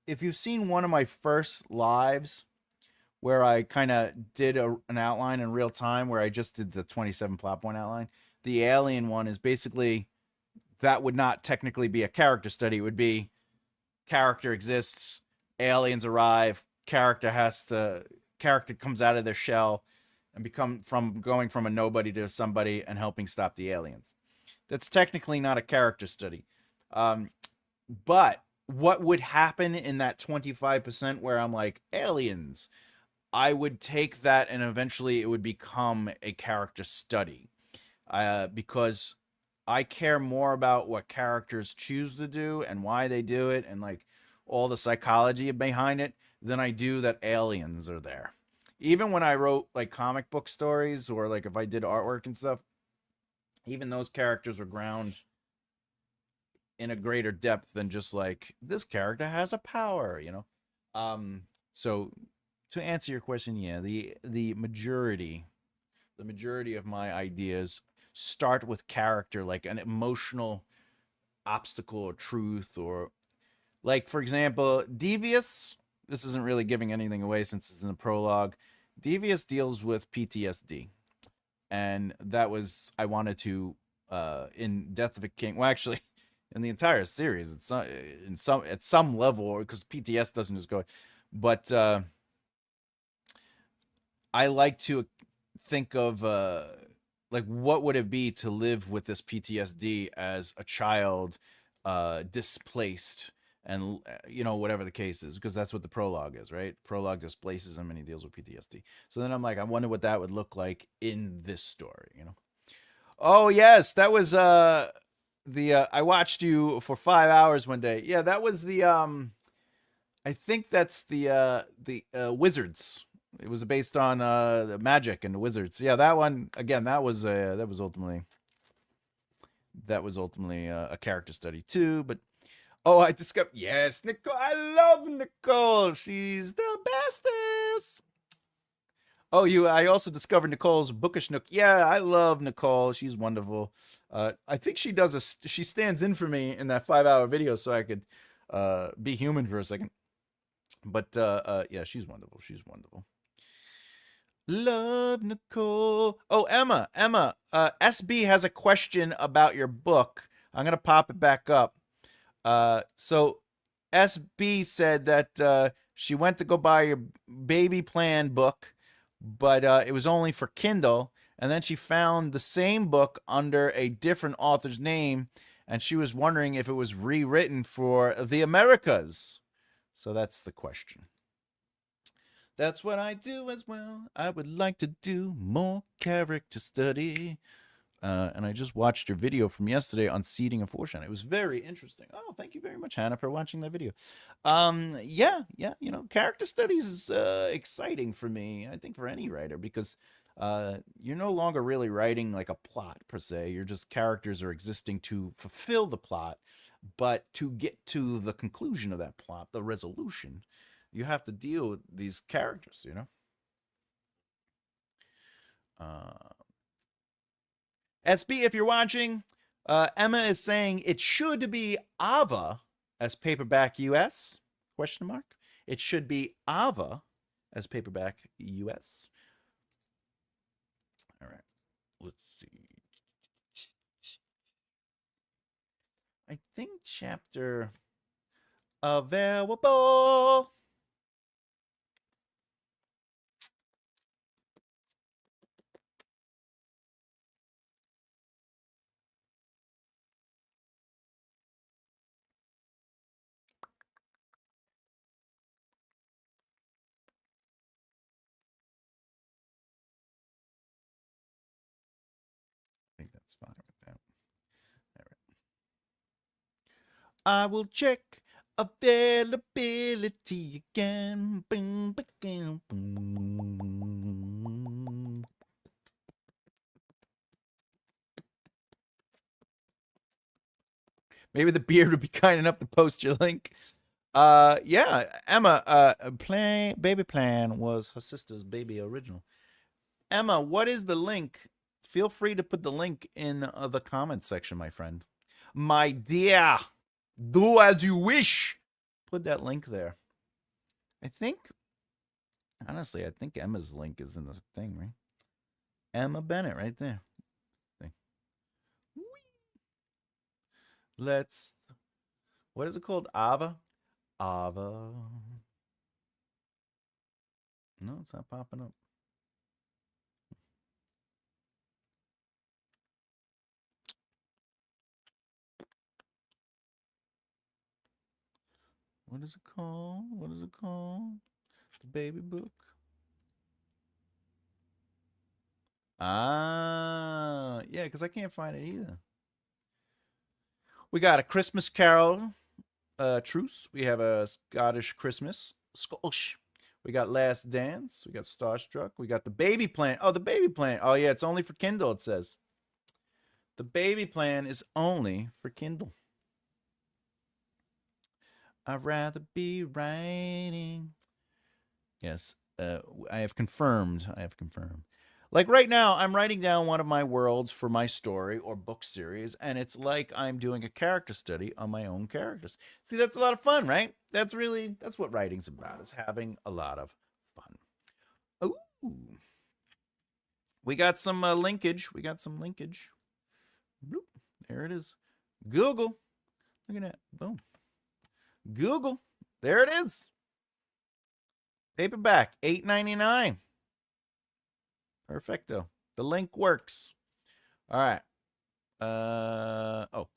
if you've seen one of my first lives where I kind of did an outline in real time where I just did the 27 plot point outline, the alien one is basically, that would not technically be a character study. It would be character exists, aliens arrive, character comes out of their shell and going from a nobody to somebody and helping stop the aliens. That's technically not a character study. But what would happen in that 25% where I'm like, aliens, I would take that and eventually it would become a character study. Because I care more about what characters choose to do and why they do it and like all the psychology behind it than I do that aliens are there. Even when I wrote like comic book stories or like if I did artwork and stuff, even those characters were ground in a greater depth than just like this character has a power, you know. So to answer your question, yeah, the majority of my ideas start with character, like an emotional obstacle or truth, or like, for example, Devious. This isn't really giving anything away since it's in the prologue. Devious deals with PTSD, and that was, I wanted to in Death of a King. Well, actually, in the entire series, it's at some level, because PTS doesn't just go, but I like to think of like, what would it be to live with this PTSD as a child, displaced, and whatever the case is, because that's what the prologue is, right? Prologue displaces him and he deals with PTSD. So then I'm like, I wonder what that would look like in this story, you know. Oh yes, that was the I watched you for 5 hours one day. Yeah, that was the I think that's the Wizards. It was based on the magic and the wizards. Yeah, that one again. That was ultimately a character study too. But oh, I discovered, yes, Nicole. I love Nicole. She's the bestest. Oh, I also discovered Nicole's bookish nook. Yeah, I love Nicole. She's wonderful. I think she stands in for me in that 5 hour video, so I could be human for a second. But yeah, she's wonderful. She's wonderful. Love Nicole. Oh, Emma. SB has a question about your book. I'm gonna pop it back up. So SB said that she went to go buy your baby plan book, but it was only for Kindle. And then she found the same book under a different author's name, and she was wondering if it was rewritten for the Americas. So that's the question. That's what I do as well. I would like to do more character study. And I just watched your video from yesterday on seeding a fortune. It was very interesting. Oh, thank you very much, Hannah, for watching that video. Yeah, character studies is exciting for me. I think for any writer, because you're no longer really writing like a plot per se. You're just characters are existing to fulfill the plot, but to get to the conclusion of that plot, the resolution, you have to deal with these characters. SB, if you're watching, Emma is saying it should be Ava as paperback US? Question mark. It should be Ava as paperback US. All right. Let's see. I think chapter available. I think that's fine with that. All right. I will check availability again. Boom, boom, boom. Maybe the beard would be kind enough to post your link. Yeah, Emma, baby plan was her sister's baby original. Emma, what is the link? Feel free to put the link in the comments section, my friend. My dear, do as you wish. Put that link there. I think, honestly, I think Emma's link is in the thing, right? Emma Bennett, right there. Let's. What is it called? Ava? Ava. No, it's not popping up. What is it called? What is it called? The baby book. Ah, yeah, because I can't find it either. We got a Christmas Carol truce. We have a Scottish Christmas. Scottish. We got Last Dance. We got Starstruck. We got the Baby Plan. Oh, the Baby Plan. Oh, yeah, it's only for Kindle, it says. The Baby Plan is only for Kindle. I'd rather be writing. Yes, I have confirmed. Like right now, I'm writing down one of my worlds for my story or book series, and it's like I'm doing a character study on my own characters. See, that's a lot of fun, right? That's what writing's about, is having a lot of fun. Ooh. We got some linkage. Bloop. There it is. Google. Look at that. Boom. Google. There it is. Paperback, $8.99. Perfecto. The link works. All right. Oh.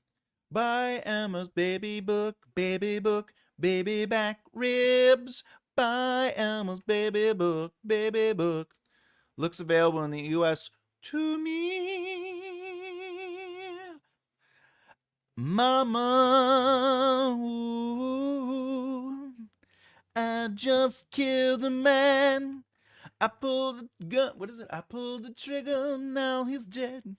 Buy Emma's baby book, baby back ribs. Buy Emma's baby book, baby book. Looks available in the US to me. Mama, ooh, I just killed a man. I pulled the gun. What is it? I pulled the trigger. Now he's dead.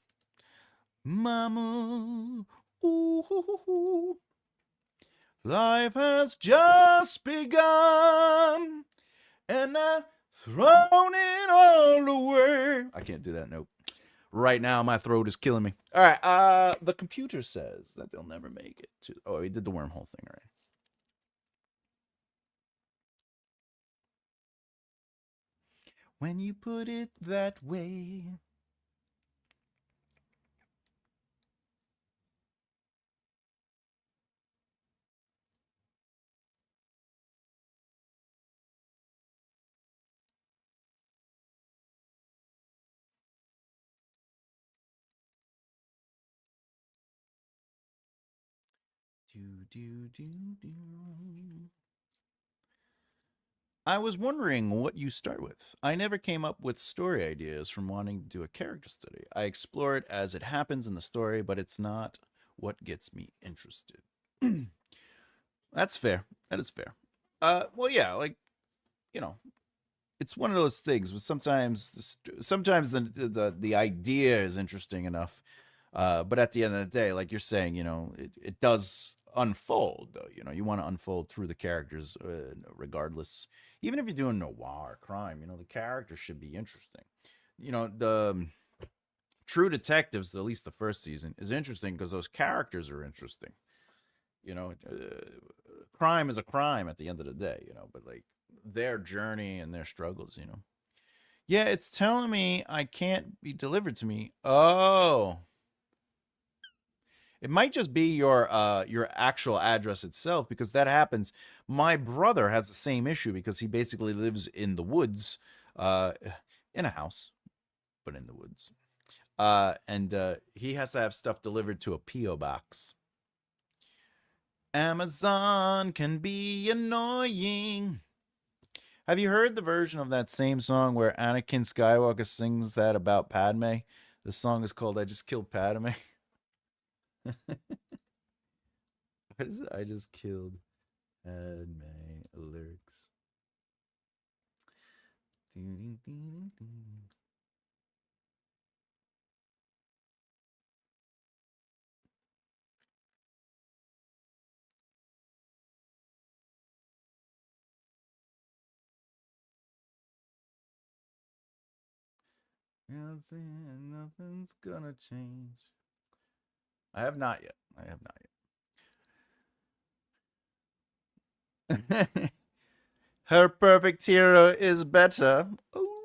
Mama. Ooh, hoo, hoo, hoo. Life has just begun. And I've thrown it all away. I can't do that note. Right now, my throat is killing me. All right. The computer says that they'll never make it to. Oh, he did the wormhole thing, all right. When you put it that way. Do, do, do, do. I was wondering what you start with. I never came up with story ideas from wanting to do a character study. I explore it as it happens in the story, but it's not what gets me interested. That's fair. That is fair. Well, yeah, like you know, it's one of those things. Where sometimes the idea is interesting enough, but at the end of the day, like you're saying, it does unfold. Though you want to unfold through the characters, regardless. Even if you're doing noir crime, the character should be interesting. The True Detectives, at least the first season, is interesting because those characters are interesting. You know, crime is a crime at the end of the day. But like their journey and their struggles. Yeah, it's telling me I can't be delivered to me. Oh, it might just be your actual address itself because that happens. My brother has the same issue because he basically lives in the woods, uh, in a house, but in the woods. And he has to have stuff delivered to a PO box. Amazon can be annoying. Have you heard the version of that same song where Anakin Skywalker sings that about Padme? The song is called "I Just Killed Padme." What is it? I just killed Padme. Lyrics. Nothing's gonna change. I have not yet. I have not yet. Her perfect hero is better. Oh,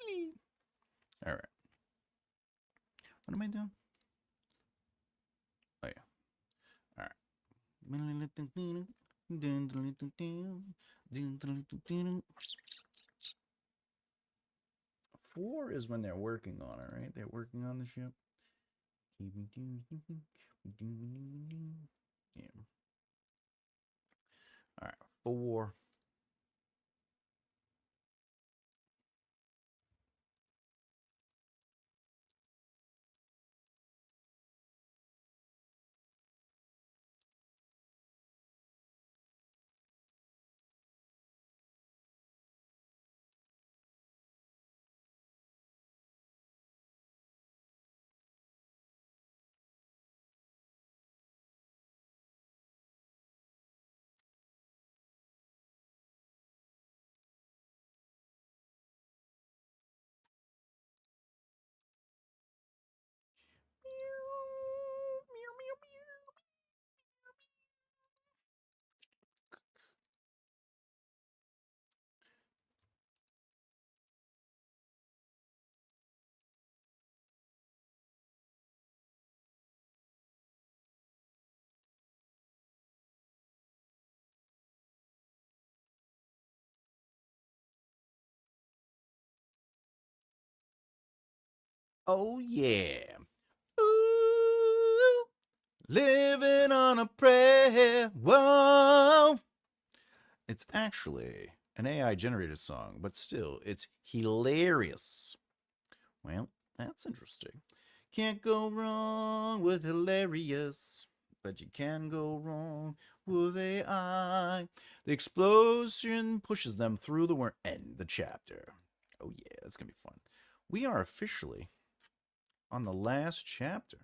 really? All right. What am I doing? Oh yeah. All right. 4 is when they're working on it, right? They're working on the ship. Yeah. All right. 4. Oh yeah. Ooh, living on a prayer. Whoa. It's actually an AI generated song, but still, it's hilarious. Well, that's interesting. Can't go wrong with hilarious. but you can go wrong with AI. The explosion pushes them through the worm. End the chapter. Oh yeah, that's gonna be fun. We are officially on the last chapter.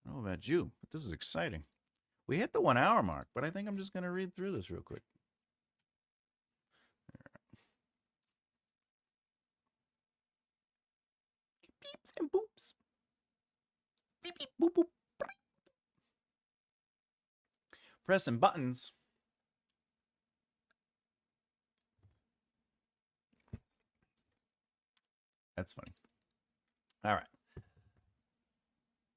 I don't know about you, but this is exciting. We hit the 1 hour mark, but I think I'm just gonna read through this real quick. Beeps and boops. Beep beep boop boop. Pressing buttons. That's funny. All right.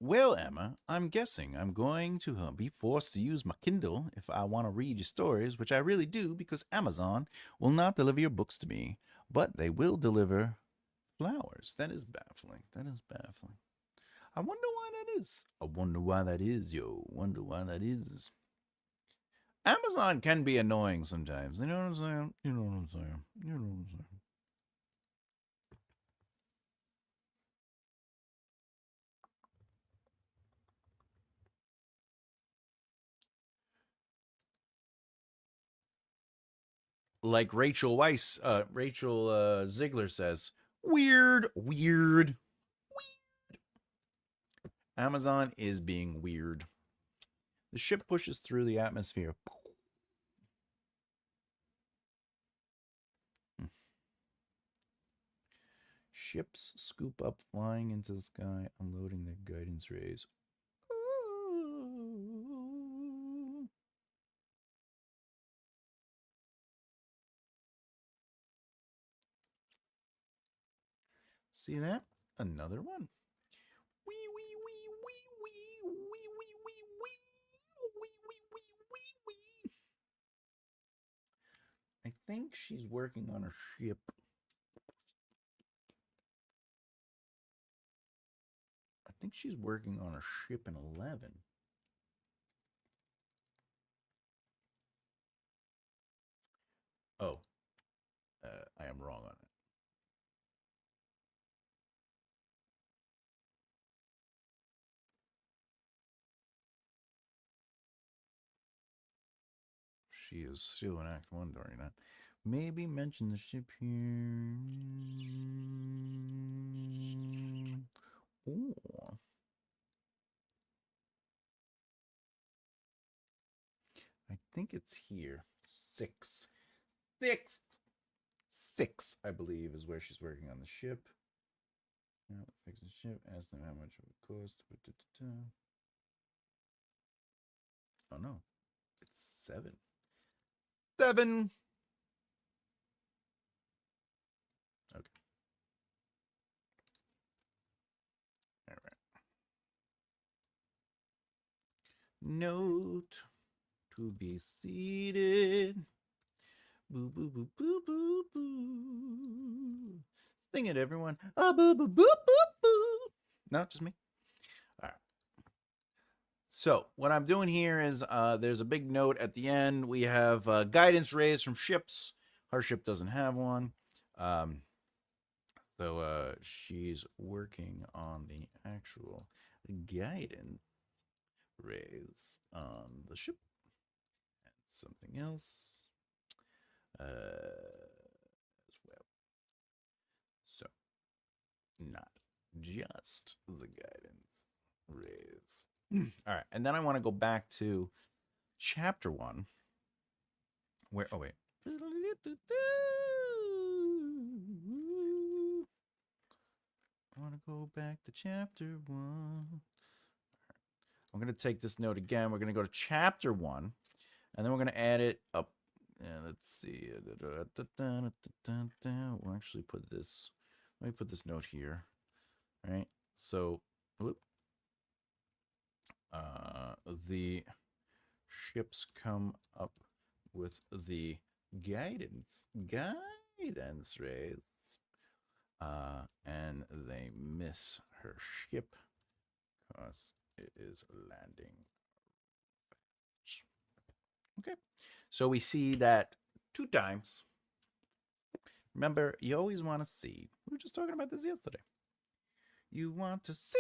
Well, Emma, I'm guessing I'm going to be forced to use my Kindle if I want to read your stories, which I really do because Amazon will not deliver your books to me, but they will deliver flowers. That is baffling. That is baffling. I wonder why that is. I wonder why that is, yo. Wonder why that is. Amazon can be annoying sometimes. You know what I'm saying? You know what I'm saying? You know what I'm saying? Like Rachel Ziegler says, weird, weird. Amazon is being weird. The ship pushes through the atmosphere. Ships scoop up, flying into the sky, unloading their guidance rays. Ooh. See that? Another one. Wee wee wee wee wee wee wee wee wee wee wee wee wee. I think she's working on a ship. I think she's working on a ship in 11. Oh, I am wrong on it. She is still in Act 1 during that. Maybe mention the ship here. Oh. I think it's here. 6. 6. 6, I believe, is where she's working on the ship. Fix the ship. Ask them how much it would cost. Oh no, it's 7. 7. Okay. All right. Note to be seated. Boo boo boo boo boo boo. Sing it, everyone. Ah, boo boo boo boo boo. No, just me. All right. So what I'm doing here is there's a big note at the end. We have guidance rays from ships. Her ship doesn't have one. So she's working on the actual guidance rays on the ship. And something else as well. So not just the guidance rays. All right, and then I want to go back to chapter 1 where I want to go back to chapter 1. I'm going to take this note again. We're going to go to chapter 1 and then we're going to add it up. And let's see. We'll actually put this. Let me put this note here. All right. So, the ships come up with the guidance rays, and they miss her ship because it is landing. Okay, so we see that 2 times. Remember, you always want to see. We were just talking about this yesterday. You want to see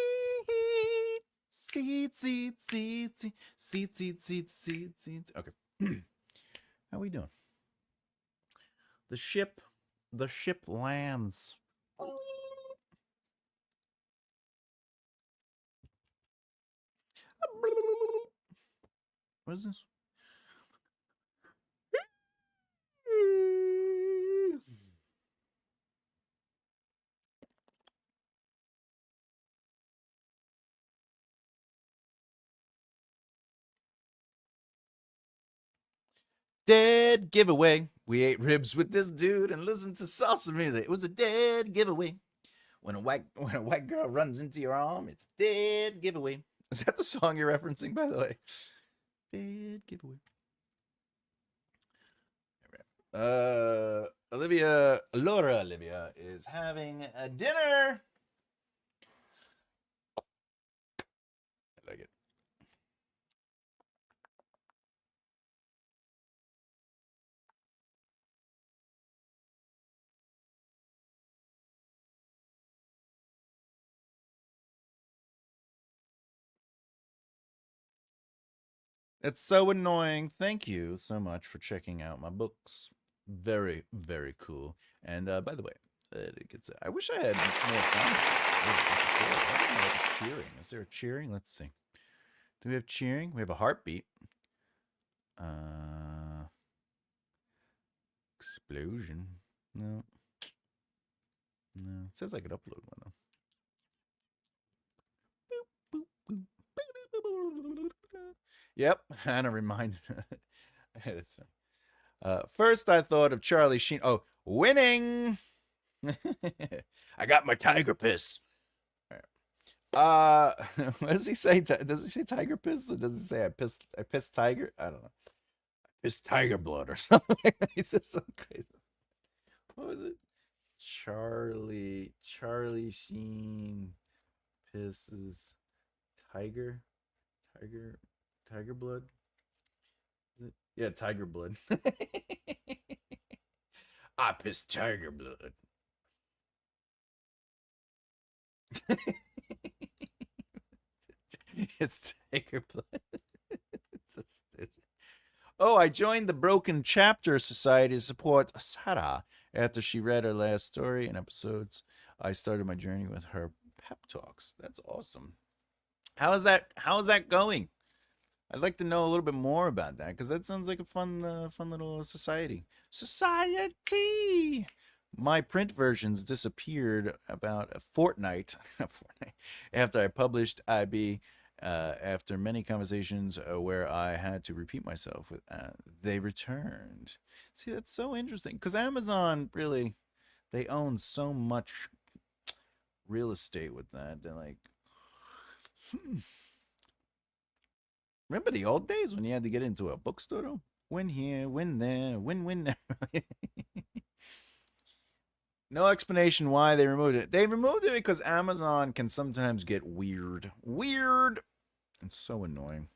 Seat, seat, seat, seat, seat, seat, seat, seat, seat. Okay. How we doing? The ship, the ship lands. What is this? Dead giveaway. We ate ribs with this dude and listened to salsa music. It was a dead giveaway. When a white girl runs into your arm, it's dead giveaway. Is that the song you're referencing, by the way? Dead giveaway. Laura Olivia is having a dinner. I like it. It's so annoying. Thank you so much for checking out my books. Very, very cool. And by the way, I wish I had more sound. Cheering. Is there a cheering? Let's see. Do we have cheering? We have a heartbeat. Explosion. No. No. It says I could upload one though. Yep, Hannah reminded. First, I thought of Charlie Sheen. Oh, winning! I got my tiger piss. What does he say? Does he say tiger piss, or does he say I pissed tiger? I don't know. I pissed tiger blood or something. He says something crazy. What was it? Charlie Sheen pisses tiger, tiger, tiger blood. Is it? Yeah, tiger blood. I pissed tiger blood. It's tiger blood. It's so stupid. Oh, I joined the Broken Chapter Society to support Sarah after she read her last story and episodes. I started my journey with her pep talks. That's awesome. How is that going? I'd like to know a little bit more about that because that sounds like a fun little society. Society. My print versions disappeared about a fortnight, after I published IB. After many conversations where I had to repeat myself, they returned. See, that's so interesting because Amazon really they own so much real estate with that. They're like, remember the old days when you had to get into a bookstore? Though? Win here, win there, win there. No explanation why they removed it. They removed it because Amazon can sometimes get weird. Weird. It's so annoying.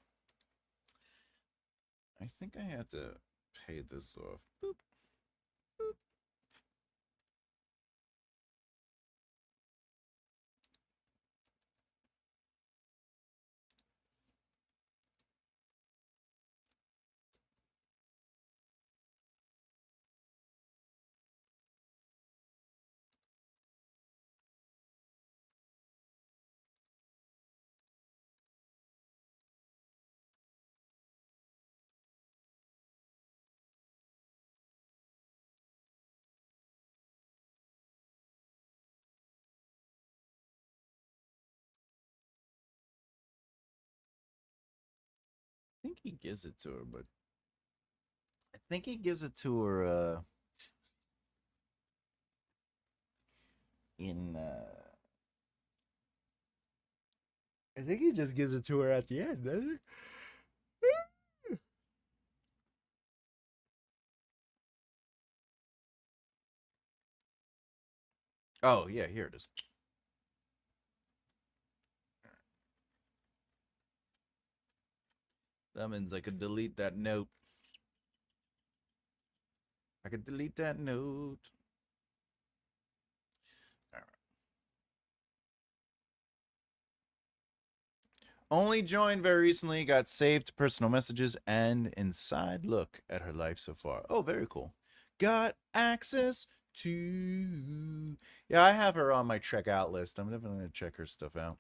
I think I have to pay this off. Boop, boop. I think he gives it to her, but I think he gives it to her in I think he just gives it to her at the end, doesn't he? Oh, yeah, here it is. That means I could delete that note. I could delete that note. All right. Only joined very recently, got saved to personal messages and inside look at her life so far. Oh, very cool. Got access to. Yeah, I have her on my checkout list. I'm definitely going to check her stuff out.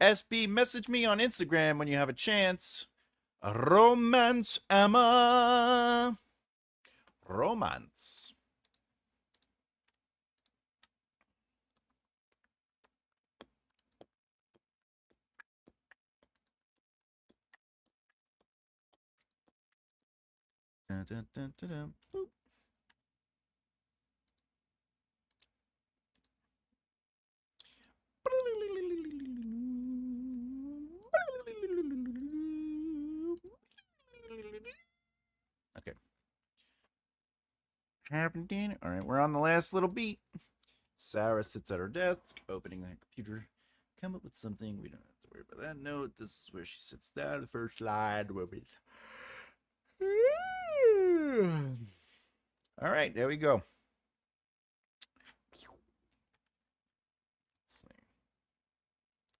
SB, message me on Instagram when you have a chance. Romance Emma. Romance. Dun, dun, dun, dun, dun. Boop. Okay. Having dinner. All right, we're on the last little beat. Sarah sits at her desk, opening the computer. Come up with something. We don't have to worry about that note. This is where she sits down. The first slide will be. All right, there we go.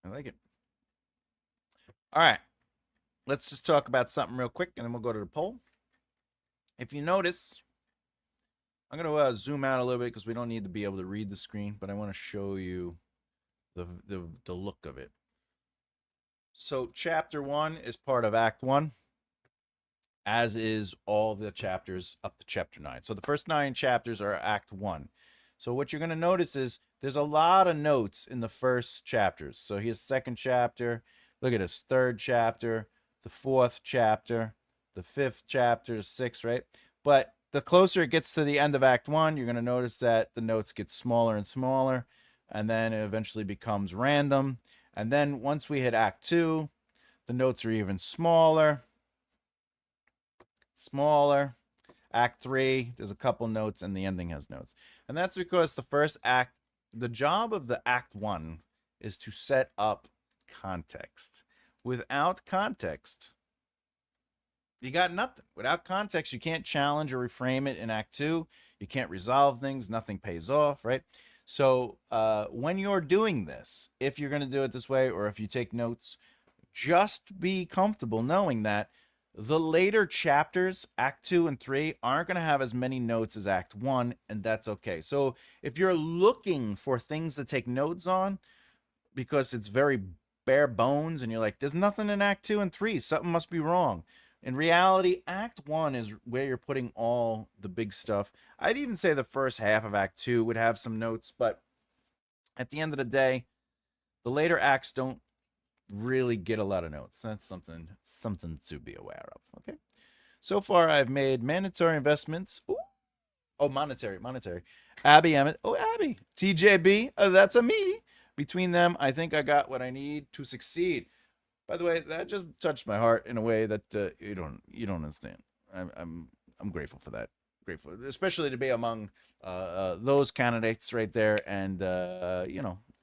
I like it. All right, let's just talk about something real quick, and then we'll go to the poll. If you notice, I'm going to zoom out a little bit because we don't need to be able to read the screen, but I want to show you the look of it. So chapter 1 is part of Act 1, as is all the chapters up to chapter 9. So the first 9 chapters are Act 1. So what you're going to notice is there's a lot of notes in the first chapters. So here's second chapter. Look at this, third chapter, the fourth chapter, the fifth chapter, sixth, right? But the closer it gets to the end of Act 1, you're going to notice that the notes get smaller and smaller, and then it eventually becomes random. And then once we hit Act 2, the notes are even smaller. Act 3, there's a couple notes, and the ending has notes. And that's because the first act, the job of the Act 1 is to set up context. Without context, you got nothing. Without context, you can't challenge or reframe it in Act 2. You can't resolve things. Nothing pays off, right? So when you're doing this, if you're going to do it this way, or if you take notes, just be comfortable knowing that the later chapters, Act 2 and 3, aren't going to have as many notes as Act 1, and that's okay. So if you're looking for things to take notes on, because it's very bare bones, and you're like, there's nothing in Act 2 and 3, something must be wrong. In reality, Act 1 is where you're putting all the big stuff. I'd even say the first half of Act 2 would have some notes, but at the end of the day, the later acts don't really get a lot of notes. That's something to be aware of. Okay. So far, I've made mandatory investments. Ooh. Oh, monetary. Abby Emmett. Oh, Abby. TJB. That's a me. Between them, I think I got what I need to succeed. By the way, that just touched my heart in a way that you don't understand. I'm grateful for that. Grateful, especially to be among those candidates right there. And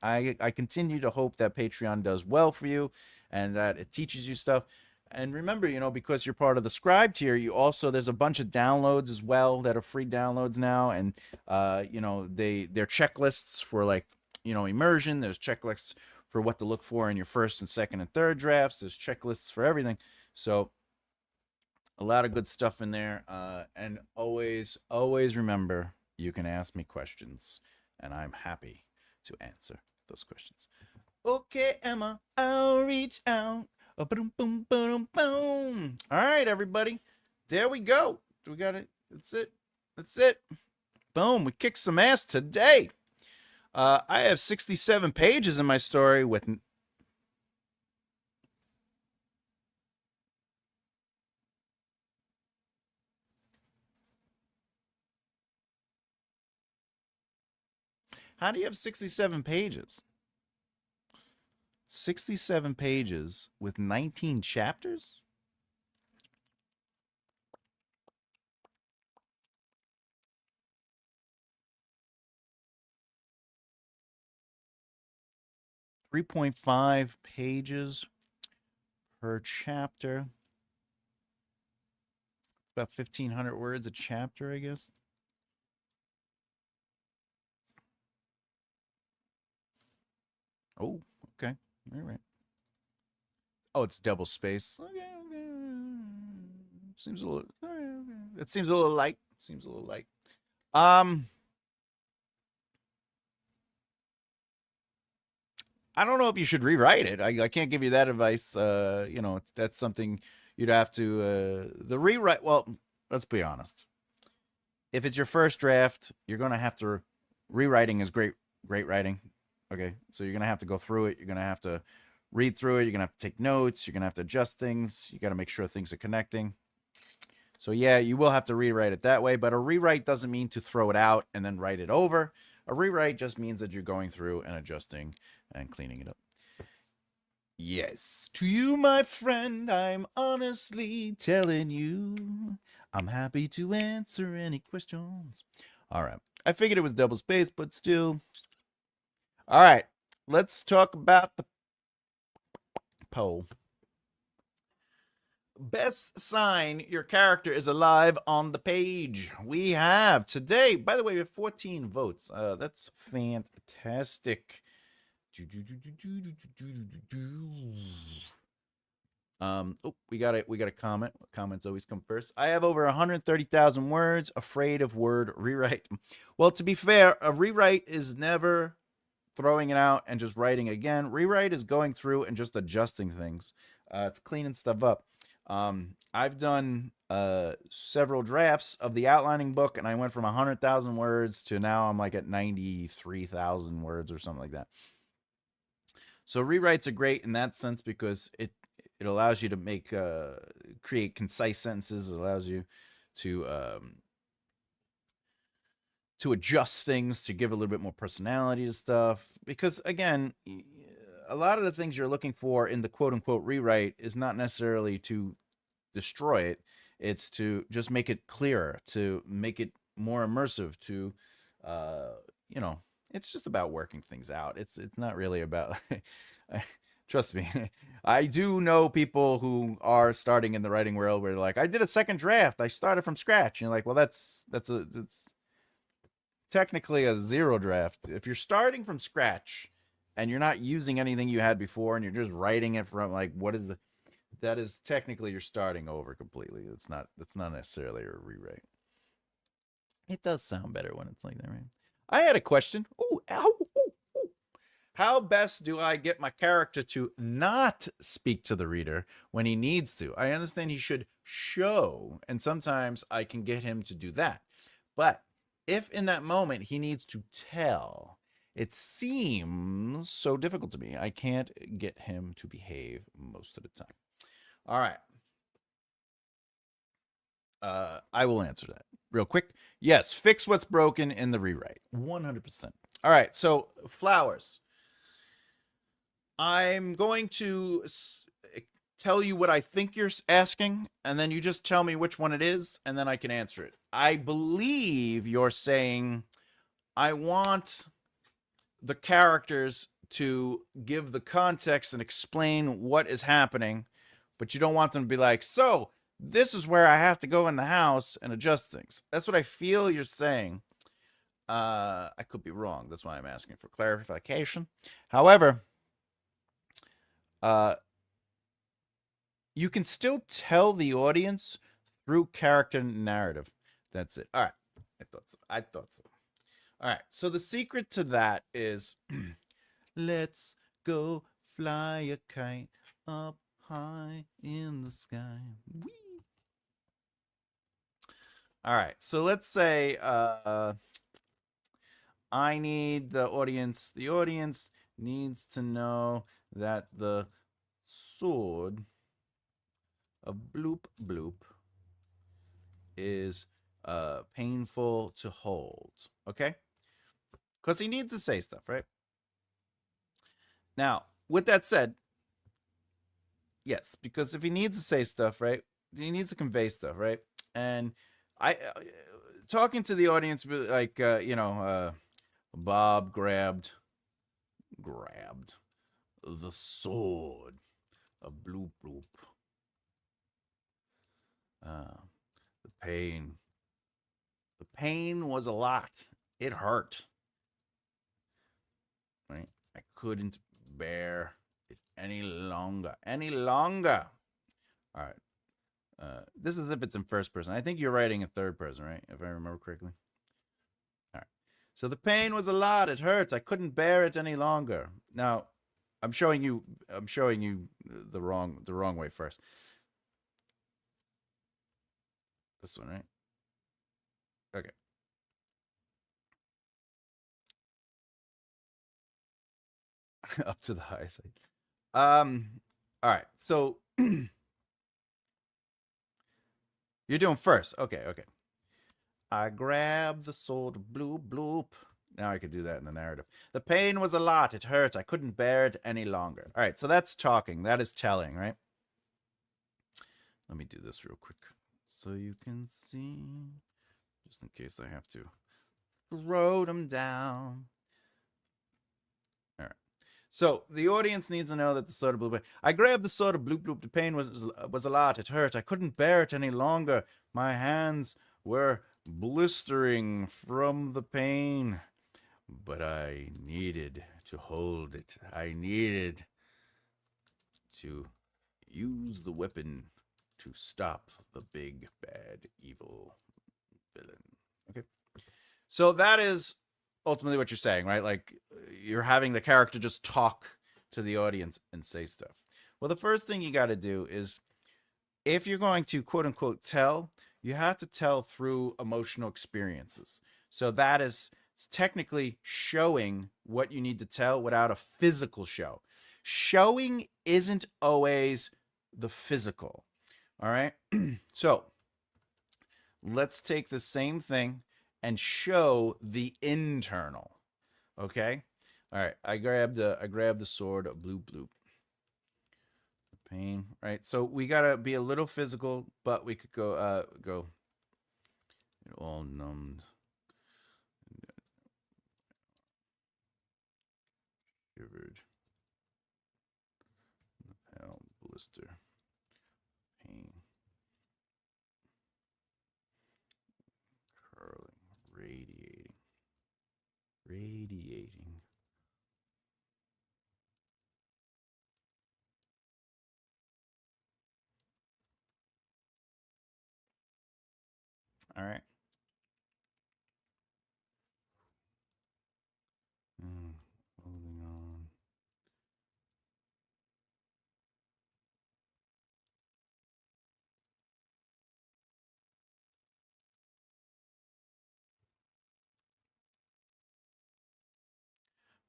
I continue to hope that Patreon does well for you, and that it teaches you stuff. And remember, because you're part of the scribe tier, you also, there's a bunch of downloads as well that are free downloads now, and they're checklists for, like, immersion. There's checklists for what to look for in your first and second and third drafts. There's checklists for everything. So a lot of good stuff in there. And always remember, you can ask me questions, and I'm happy to answer those questions. Okay, Emma, I'll reach out. Oh, boom, boom, boom, boom. All right, everybody. There we go. We got it. That's it. Boom. We kicked some ass today. I have 67 pages in my story with. How do you have 67 pages? 67 pages with 19 chapters? .5 pages per chapter. About 1,500 words a chapter, I guess. Oh, okay. All right. Oh, it's double space. Okay, okay. Seems a little. Okay, okay. It seems a little light. Seems a little light. Um, I don't know if you should rewrite it. I can't give you that advice. You know, that's something you'd have to. The rewrite. Well, let's be honest. If it's your first draft, you're gonna have to. Rewriting is great writing. Okay, so you're gonna have to go through it. You're gonna have to read through it. You're gonna have to take notes. You're gonna have to adjust things. You got to make sure things are connecting. So yeah, you will have to rewrite it that way, but a rewrite doesn't mean to throw it out and then write it over. A rewrite just means that you're going through and adjusting and cleaning it up. Yes, to you, my friend, I'm honestly telling you, I'm happy to answer any questions. All right. I figured it was double space, but still. All right. Let's talk about the poll. Best sign your character is alive on the page. We have today, by the way, we have 14 votes. That's fantastic. Oh, we got a comment. Comments always come first. I have over 130,000 words. Afraid of word rewrite. Well, to be fair, a rewrite is never throwing it out and just writing again. Rewrite is going through and just adjusting things. It's cleaning stuff up. I've done several drafts of the outlining book, and I went from 100,000 words to now I'm like at 93,000 words or something like that. So rewrites are great in that sense because it allows you to make create concise sentences. It allows you to adjust things, to give a little bit more personality to stuff. Because again, a lot of the things you're looking for in the quote unquote rewrite is not necessarily to destroy it. It's to just make it clearer, to make it more immersive, to, you know, it's just about working things out. It's not really about, trust me, I do know people who are starting in the writing world where they're like, I did a second draft. I started from scratch. And you're like, well, that's technically a zero draft. If you're starting from scratch and you're not using anything you had before and you're just writing it from like that is technically you're starting over completely. That's not necessarily a rewrite. It does sound better when it's like that, right? I had a question. Ooh, ow, ooh, ooh. How best do I get my character to not speak to the reader when he needs to? I understand he should show, and sometimes I can get him to do that. But if in that moment he needs to tell, it seems so difficult to me. I can't get him to behave most of the time. All right. I will answer that real quick. Yes, fix what's broken in the rewrite. 100%. All right. So, flowers. I'm going to tell you what I think you're asking, and then you just tell me which one it is, and then I can answer it. I believe you're saying, I want the characters to give the context and explain what is happening, but you don't want them to be like, so this is where I have to go in the house and adjust things. That's what I feel you're saying. I could be wrong. That's why I'm asking for clarification. However, you can still tell the audience through character narrative. That's it. All right. I thought so. All right. So the secret to that is let's go fly a kite up high in the sky. Whee! All right. So let's say I need the audience needs to know that the sword of bloop bloop is painful to hold. Okay? Because he needs to say stuff, right? Now, with that said, yes, because if he needs to say stuff, right, he needs to convey stuff, right? And I, talking to the audience, like, Bob grabbed the sword of bloop bloop. The pain was a lot. It hurt. Right? I couldn't bear it any longer. Any longer. All right. This is if it's in first person. I think you're writing in third person, right? If I remember correctly. All right. So the pain was a lot. It hurts. I couldn't bear it any longer. Now, I'm showing you. I'm showing you the wrong way first. This one, right? Okay. Up to the high side. All right. So you're doing first. Okay. Okay. I grabbed the sword. Bloop bloop. Now I could do that in the narrative. The pain was a lot. It hurt. I couldn't bear it any longer. All right. So that's talking. That is telling, right? Let me do this real quick so you can see, just in case I have to throw them down. All right. So the audience needs to know that the soda bloop. I grabbed the soda bloop bloop. The pain was a lot. It hurt. I couldn't bear it any longer. My hands were blistering from the pain, but I needed to hold it. I needed to use the weapon to stop the big bad evil villain. Okay. So that is ultimately what you're saying, right? Like you're having the character just talk to the audience and say stuff. Well, the first thing you got to do is if you're going to quote unquote tell, you have to tell through emotional experiences. So that is technically showing what you need to tell without a physical show. Showing isn't always the physical. All right. So let's take the same thing and show the internal. Okay. All right. I grabbed the sword. Bloop bloop. Pain. Right. So we gotta be a little physical, but we could go. It all numbed. Shivered. Pale blister. Pain. Curling. Radiating. All right. Holding on.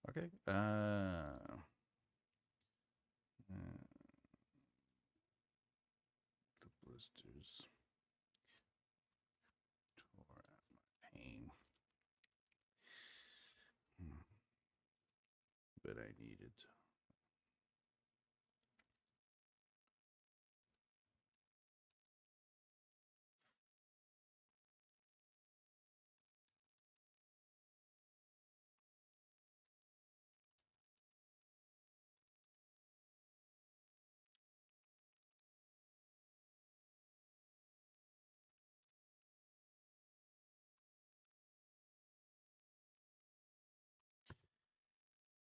Okay. The blisters tore at my pain. But I needed.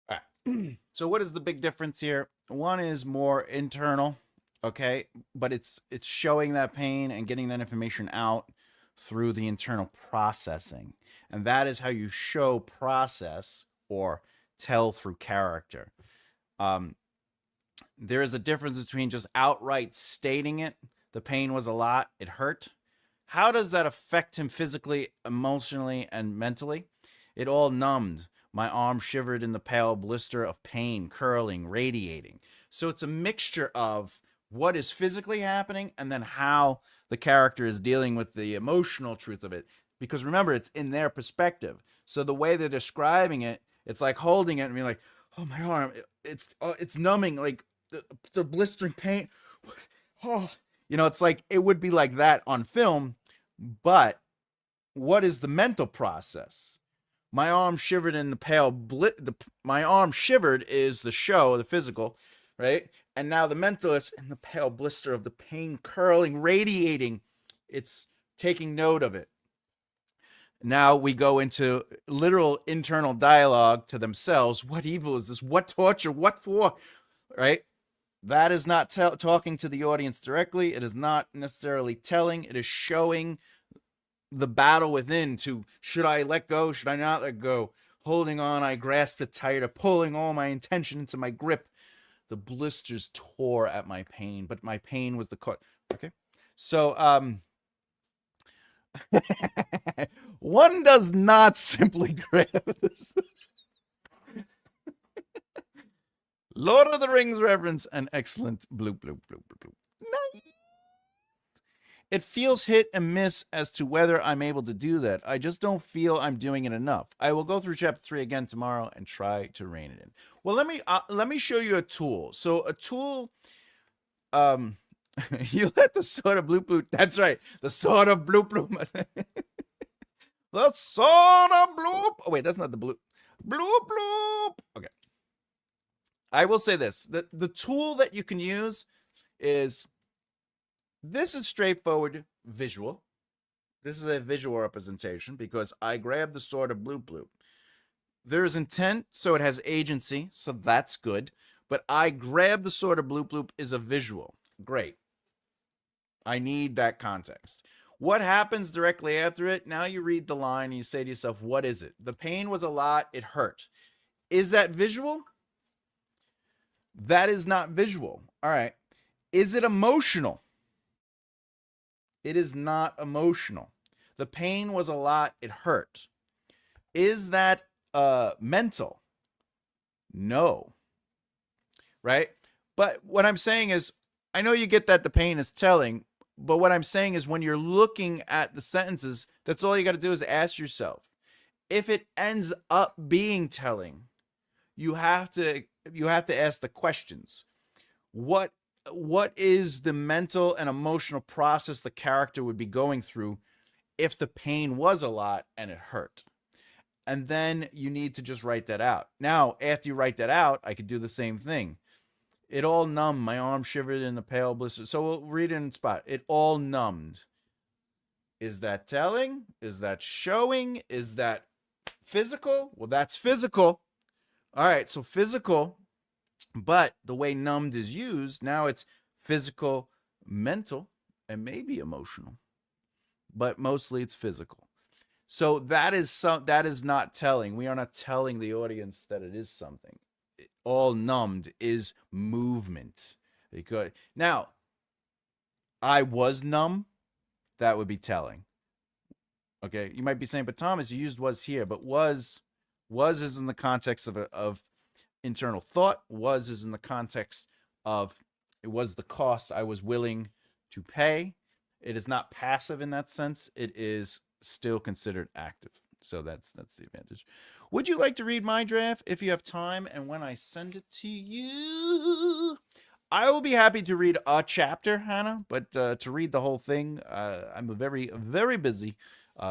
All right. So what is the big difference here? One is more internal, okay, but it's showing that pain and getting that information out through the internal processing. And that is how you show process or tell through character. Um, there is a difference between just outright stating it. The pain was a lot. It hurt. How does that affect him physically, emotionally, and mentally? It all numbed. My arm shivered in the pale blister of pain, curling, radiating. So it's a mixture of what is physically happening and then how the character is dealing with the emotional truth of it. Because remember, it's in their perspective. So the way they're describing it, it's like holding it and being like, "Oh, my arm, it's numbing, like the blistering pain." Oh, it's like it would be like that on film, but what is the mental process? My arm shivered in the pale my arm shivered is the show, the physical, right? And now the mental is in the pale blister of the pain, curling, radiating. It's taking note of it. Now we go into literal internal dialogue to themselves. What evil is this? What torture? What for? right? That is not talking to the audience directly. It is not necessarily telling. It is showing the battle within to, should I let go? Should I not let go? Holding on, I grasped it tighter, pulling all my intention into my grip. The blisters tore at my pain, but my pain was the cause. Okay. So, one does not simply grab this. Lord of the Rings reference, an excellent bloop, bloop, bloop, bloop, bloop. Nice. It feels hit and miss as to whether I'm able to do that. I just don't feel I'm doing it enough. I will go through chapter 3 again tomorrow and try to rein it in. Well, let me show you a tool. So a tool, you let the sword of bloop bloop. That's right, the sword of bloop bloop. The sword of bloop. Oh wait, that's not the bloop. Bloop bloop. Okay. I will say this: the tool that you can use is, this is straightforward visual. This is a visual representation because I grabbed the sword of bloop bloop. There's intent, so it has agency, so that's good. But I grabbed the sword of bloop bloop is a visual. Great. I need that context. What happens directly after it? Now you read the line and you say to yourself, what is it? The pain was a lot, it hurt. Is that visual? That is not visual. All right. Is it emotional? It is not emotional. The pain was a lot, it hurt. Is that mental? No. Right? But what I'm saying is, I know you get that the pain is telling, but what I'm saying is when you're looking at the sentences, that's all you got to do is ask yourself. If it ends up being telling, you have to ask the questions. What is the mental and emotional process the character would be going through if the pain was a lot and it hurt? And then you need to just write that out. Now, after you write that out, I could do the same thing. It all numbed. My arm shivered in the pale blister. So we'll read it in spot. It all numbed. Is that telling? Is that showing? Is that physical? Well, that's physical. All right, so physical, but the way numbed is used, now it's physical, mental, and maybe emotional. But mostly it's physical. So that is not telling. We are not telling the audience that it is something. All numbed is movement. Because now, I was numb, that would be telling. Okay, you might be saying, but Thomas, you used was here, but was is in the context of internal thought. Was is in the context of, it was the cost I was willing to pay. It is not passive in that sense. It is still considered active. So that's the advantage. Would you like to read my draft if you have time? And when I send it to you, I will be happy to read a chapter, Hannah. But to read the whole thing, I'm very, very busy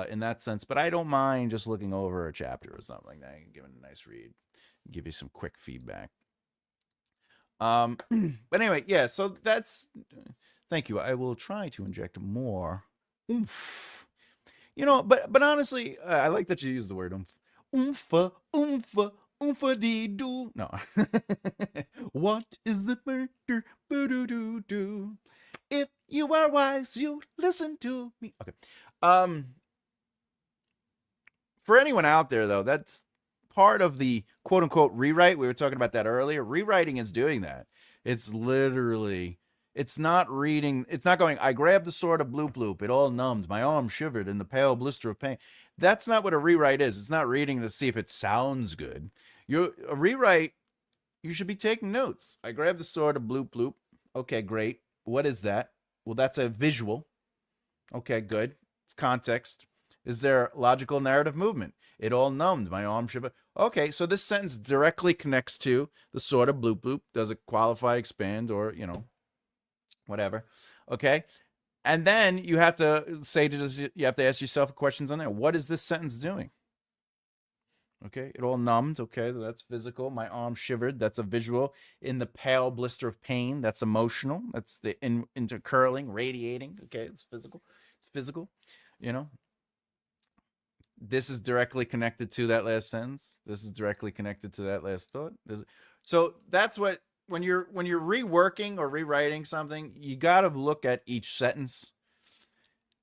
in that sense. But I don't mind just looking over a chapter or something like that and giving it a nice read, give you some quick feedback. But anyway, yeah. So that's. Thank you. I will try to inject more oomph. You know, but honestly, I like that you use the word oomph. Oomfa, oomfa, oomfa dee doo. No. What is the murder? Boo-doo-doo-doo. If you are wise, you listen to me. Okay. For anyone out there, though, that's part of the quote unquote rewrite. We were talking about that earlier. Rewriting is doing that. It's literally. It's not reading. It's not going, I grabbed the sword of bloop bloop. It all numbed. My arm shivered in the pale blister of pain. That's not what a rewrite is. It's not reading to see if it sounds good. A rewrite, you should be taking notes. I grabbed the sword of bloop bloop. Okay, great. What is that? Well, that's a visual. Okay, good. It's context. Is there logical narrative movement? It all numbed. My arm shivered. Okay, so this sentence directly connects to the sword of bloop bloop. Does it qualify, expand, or, whatever. Okay. And then you have to say to this, you have to ask yourself questions on there. What is this sentence doing? Okay. It all numbed. Okay. That's physical. My arm shivered. That's a visual. In the pale blister of pain. That's emotional. That's the intercurling, radiating. Okay. It's physical. It's physical. This is directly connected to that last sentence. This is directly connected to that last thought. So that's what when you're reworking or rewriting something, you got to look at each sentence,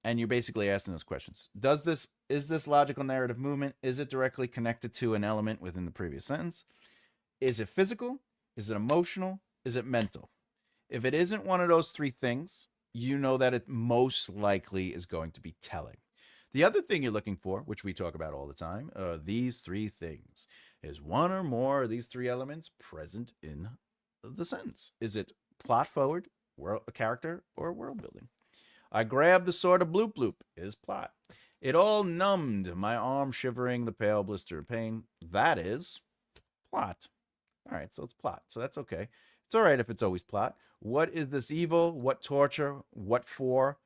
and you're basically asking those questions. Is this logical narrative movement? Is it directly connected to an element within the previous sentence? Is it physical? Is it emotional? Is it mental? If it isn't one of those three things, you know that it most likely is going to be telling. The other thing you're looking for, which we talk about all the time, these three things. Is one or more of these three elements present in the sentence? Is it plot forward, world, a character, or world building? I grabbed the sword of bloop bloop is plot. It all numbed, my arm shivering, the pale blister of pain. That is plot. All right, so it's plot. So that's okay. It's all right if it's always plot. What is this evil? What torture? What for?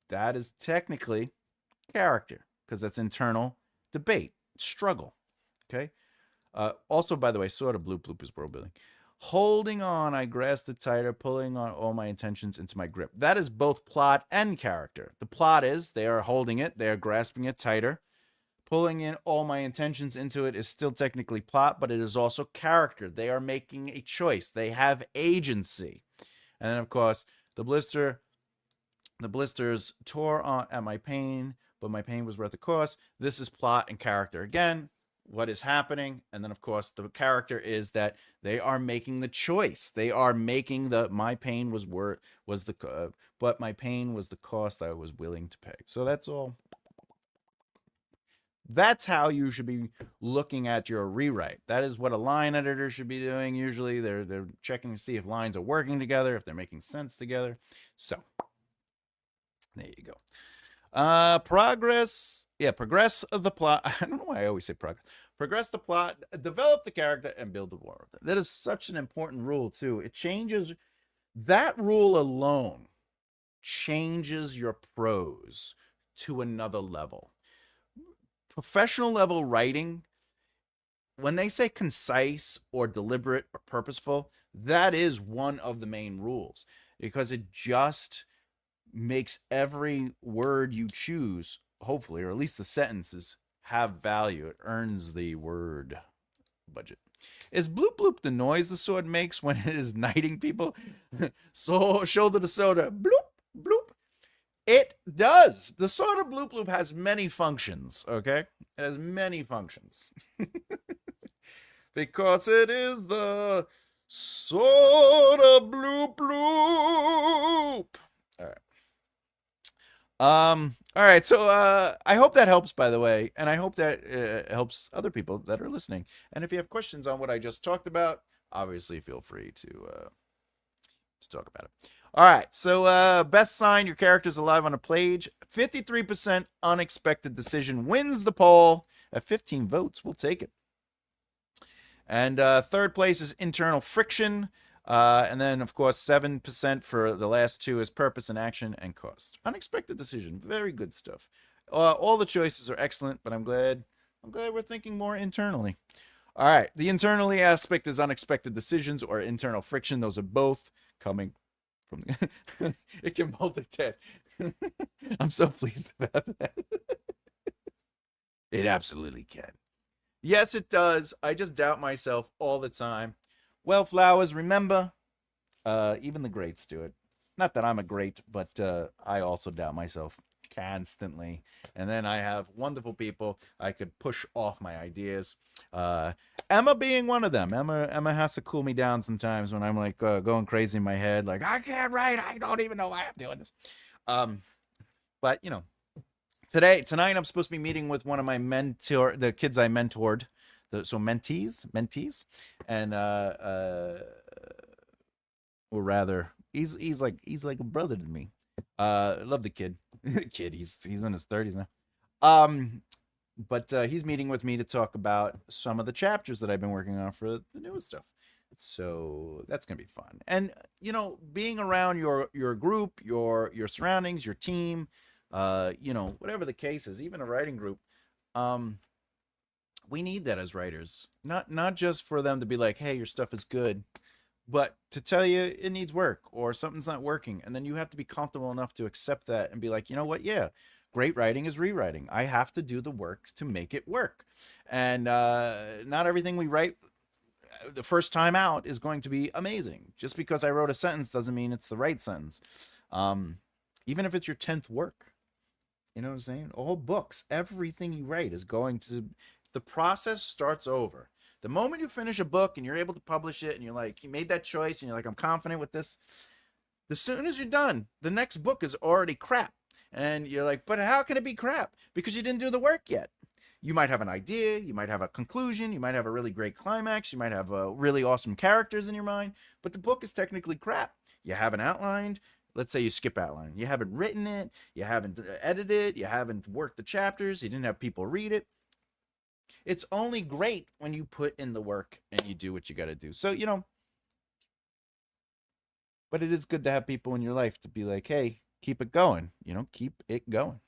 That is technically character, because that's internal debate, struggle. Okay. Also, by the way, sort of bloop bloop is world building. Holding on, I grasped it tighter, pulling on all my intentions into my grip. That is both plot and character. The plot is they are holding it, they are grasping it tighter. Pulling in all my intentions into it is still technically plot, but it is also character. They are making a choice. They have agency. And then, of course, the blisters tore on at my pain, but my pain was worth the cost. This is plot and character again. What is happening? And then, of course, the character is that they are making the choice. They are making my pain was but my pain was the cost I was willing to pay. So that's all. That's how you should be looking at your rewrite. That is what a line editor should be doing. Usually they're checking to see if lines are working together, if they're making sense together. So there you go. Progress of the plot. I don't know why I always say progress. Progress the plot, develop the character, and build the world. That is such an important rule, too. It changes, that rule alone changes your prose to another level. Professional level writing, when they say concise or deliberate or purposeful, that is one of the main rules, because it just makes every word you choose, hopefully, or at least the sentences, have value. It earns the word budget. Is bloop bloop the noise the sword makes when it is knighting people? So shoulder to soda, bloop bloop. It does. The sword of bloop bloop has many functions. Okay, it has many functions because it is the sword of bloop bloop. All right. All right. So I hope that helps, by the way, and I hope that helps other people that are listening. And if you have questions on what I just talked about, obviously feel free to talk about it. All right. So best sign your character's alive on a page. 53% unexpected decision wins the poll. At 15 votes, we'll take it. And third place is internal friction. And then, of course, 7% for the last two is purpose and action and cost. Unexpected decision. Very good stuff. All the choices are excellent, but I'm glad we're thinking more internally. All right. The internally aspect is unexpected decisions or internal friction. Those are both coming from it can multitask. I'm so pleased about that. It absolutely can. Yes, it does. I just doubt myself all the time. Well, Flowers, remember, even the greats do it. Not that I'm a great, but I also doubt myself constantly. And then I have wonderful people I could push off my ideas. Emma being one of them. Emma has to cool me down sometimes when I'm like going crazy in my head. Like, I can't write. I don't even know why I'm doing this. But, you know, tonight I'm supposed to be meeting with one of my the kids I mentored. So mentees, and or rather, he's like a brother to me. Love the kid. He's in his 30s now. But he's meeting with me to talk about some of the chapters that I've been working on for the newest stuff. So that's gonna be fun. And you know, being around your group, your surroundings, your team, you know, whatever the case is, even a writing group, we need that as writers. Not just for them to be like, hey, your stuff is good, but to tell you it needs work or something's not working. And then you have to be comfortable enough to accept that and be like, you know what? Yeah, great writing is rewriting. I have to do the work to make it work. And not everything we write the first time out is going to be amazing. Just because I wrote a sentence doesn't mean it's the right sentence. Um, Even if it's your 10th work, you know what I'm saying? All books, everything you write is going to, the process starts over. The moment you finish a book and you're able to publish it and you're like, you made that choice and you're like, I'm confident with this. As soon as you're done, the next book is already crap. And you're like, but how can it be crap? Because you didn't do the work yet. You might have an idea, you might have a conclusion, you might have a really great climax, you might have really awesome characters in your mind, but the book is technically crap. You haven't outlined. Let's say you skip outline. You haven't written it, you haven't edited it, you haven't worked the chapters, you didn't have people read it. It's only great when you put in the work and you do what you got to do. So, but it is good to have people in your life to be like, hey, keep it going, keep it going.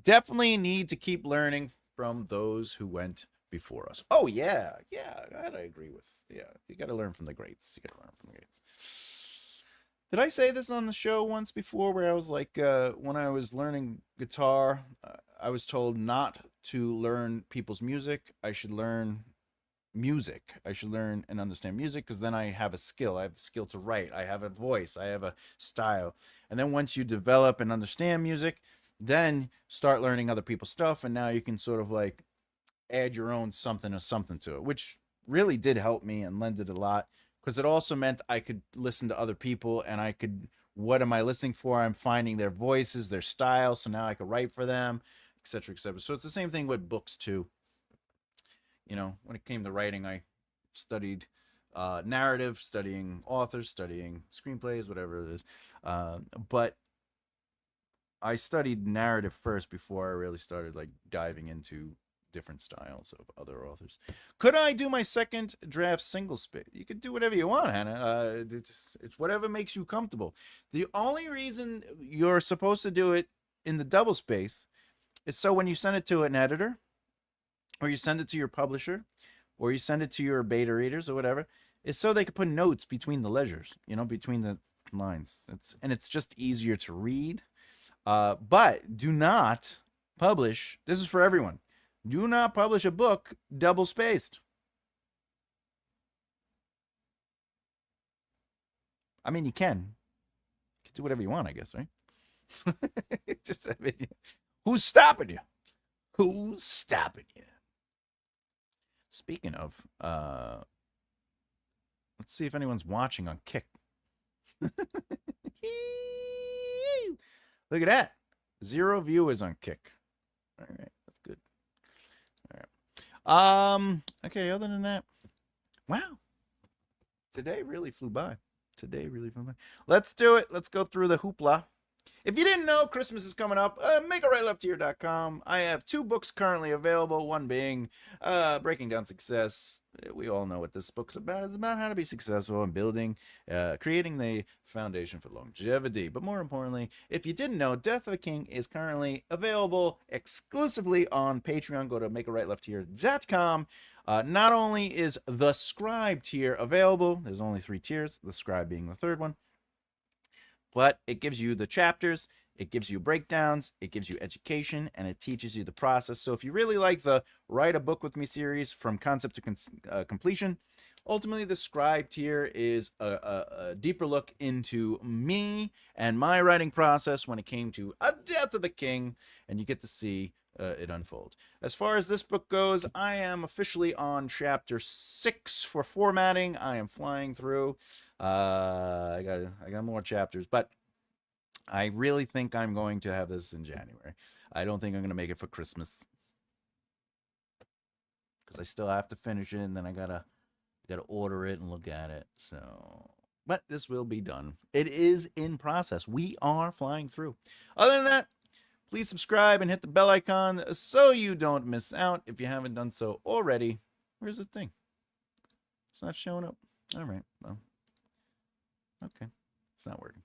Definitely need to keep learning from those who went before us. Oh yeah, that I agree with. Yeah, you got to learn from the greats. Did I say this on the show once before where I was like, when I was learning guitar, I was told not to learn people's music. I should learn music. I should learn and understand music because then I have a skill. I have the skill to write. I have a voice. I have a style. And then once you develop and understand music, then start learning other people's stuff. And now you can sort of like add your own something or something to it, which really did help me and lended a lot because it also meant I could listen to other people and I could, what am I listening for? I'm finding their voices, their style. So now I could write for them, etc., etc. So it's the same thing with books too. When it came to writing, I studied narrative, studying authors, studying screenplays, whatever it is. But I studied narrative first before I really started like diving into different styles of other authors. Could I do my second draft single space? You could do whatever you want, Hannah. It's whatever makes you comfortable. The only reason you're supposed to do it in the double space is so when you send it to an editor, or you send it to your publisher, or you send it to your beta readers or whatever, is so they could put notes between the ledgers, between the lines. It's just easier to read. But do not publish. This is for everyone. Do not publish a book double spaced. I mean, you can do whatever you want, I guess, right? Who's stopping you? Who's stopping you? Speaking of, let's see if anyone's watching on Kick. Look at that. 0 viewers on Kick. All right, that's good. All right. Okay, other than that, wow. Today really flew by. Let's do it. Let's go through the hoopla. If you didn't know, Christmas is coming up. MakeItRightLeftHere.com. I have 2 books currently available. One being Breaking Down Success. We all know what this book's about. It's about how to be successful and building, creating the foundation for longevity. But more importantly, if you didn't know, Death of a King is currently available exclusively on Patreon. Go to MakeItRightLeftHere.com. Not only is the Scribe tier available, there's only 3 tiers, the Scribe being the 3rd one, but it gives you the chapters, it gives you breakdowns, it gives you education, and it teaches you the process. So if you really like the Write a Book With Me series from concept to completion, ultimately the Scribe tier is a deeper look into me and my writing process when it came to A Death of a King, and you get to see it unfold. As far as this book goes, I am officially on chapter 6 for formatting. I am flying through. I got more chapters, but I really think I'm going to have this in January. I don't think I'm going to make it for Christmas because I still have to finish it, and then I gotta order it and look at it. So, but this will be done. It is in process. We are flying through. Other than that, please subscribe and hit the bell icon so you don't miss out if you haven't done so already. Where's the thing? It's not showing up. All right, well. Okay, it's not working.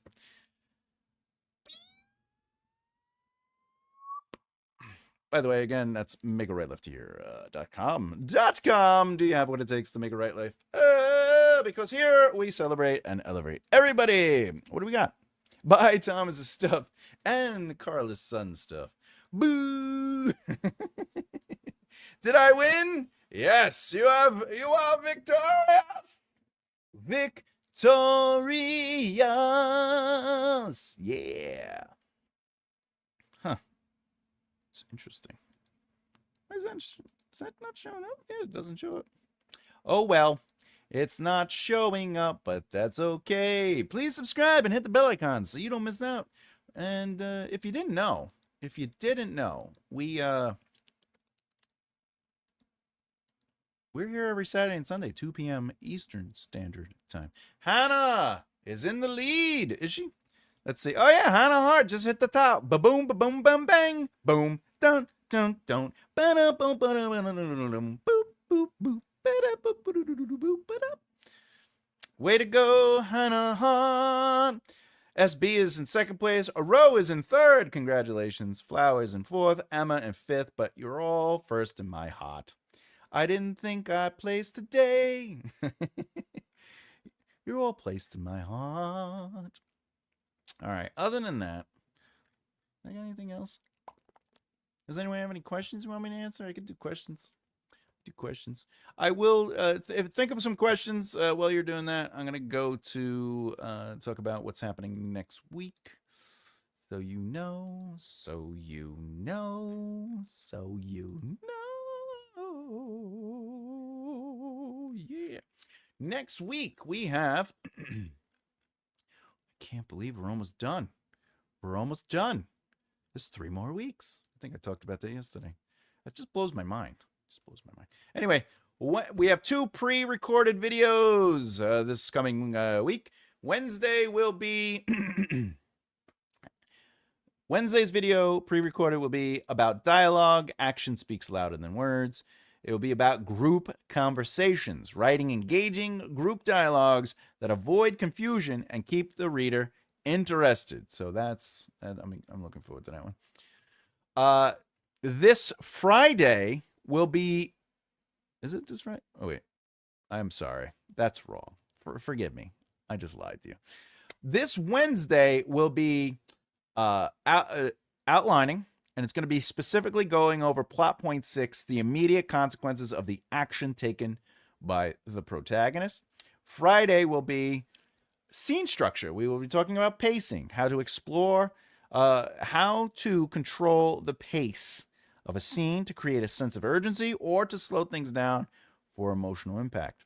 By the way, again, that's MakeItRightLeftHere.com. Do you have what it takes to make a right life? Because here we celebrate and elevate everybody. What do we got? Buy Thomas's stuff and Carla's son stuff. Boo! Did I win? Yes, you are victorious. Victorious. Yeah. Huh. It's interesting. Why is that not showing up? Yeah, it doesn't show up. Oh well. It's not showing up, but that's okay. Please subscribe and hit the bell icon so you don't miss out. And if you didn't know, we're here every Saturday and Sunday, 2 p.m. Eastern Standard Time. Hannah is in the lead. Is she? Let's see. Oh yeah, Hannah Hart just hit the top. Ba boom, ba boom, bam, bang, boom, dun, dun, dun, ba da boom, ba da boom, boop, boop, boop, ba da boop, boop, ba da. Way to go, Hannah Hart. SB is in second place. Aro is in third. Congratulations. Flower is in fourth. Emma in fifth. But you're all first in my heart. I didn't think I placed today. You're all placed in my heart. All right. Other than that, I got anything else? Does anyone have any questions you want me to answer? I could do questions. I will think of some questions while you're doing that. I'm going to go to talk about what's happening next week. So you know. Yeah. Next week we have I can't believe we're almost done. There's 3 more weeks. I think I talked about that yesterday. That just blows my mind. Anyway, we have 2 pre-recorded videos this coming week. Wednesday will be Wednesday's video pre-recorded will be about dialogue. Action speaks louder than words. It will be about group conversations, writing engaging group dialogues that avoid confusion and keep the reader interested. So I'm looking forward to that one. This Friday will be. Is it this Friday? Oh wait, I'm sorry, that's wrong. Forgive me, I just lied to you. This Wednesday will be outlining, and it's going to be specifically going over plot point 6, the immediate consequences of the action taken by the protagonist. Friday will be scene structure. We will be talking about pacing, how to explore how to control the pace of a scene to create a sense of urgency or to slow things down for emotional impact.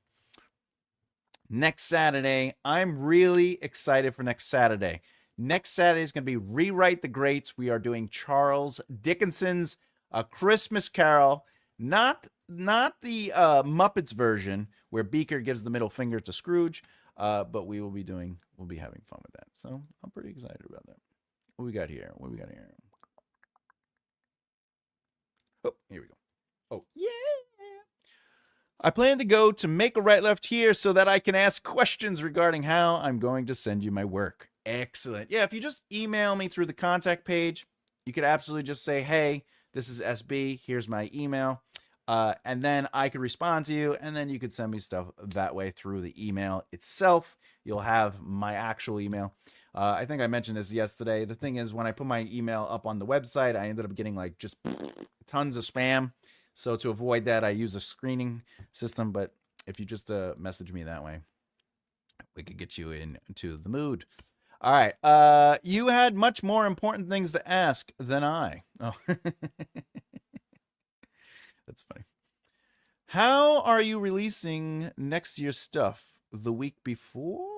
Next Saturday, I'm really excited for next Saturday. Next Saturday is going to be Rewrite the Greats. We are doing Charles Dickenson's A Christmas Carol, not the Muppets version where Beaker gives the middle finger to Scrooge, but we'll be having fun with that. So I'm pretty excited about that. What we got here? Oh, here we go. Oh, yeah. I plan to go to Make a Right Left here so that I can ask questions regarding how I'm going to send you my work. Excellent. Yeah, if you just email me through the contact page, you could absolutely just say, hey, this is SB, here's my email. And then I could respond to you, and then you could send me stuff that way through the email itself. You'll have my actual email. I think I mentioned this yesterday. The thing is, when I put my email up on the website, I ended up getting like just tons of spam. So to avoid that, I use a screening system. But if you just message me that way, we could get you into the mood. All right. You had much more important things to ask than I. Oh, that's funny. How are you releasing next year's stuff? The week before?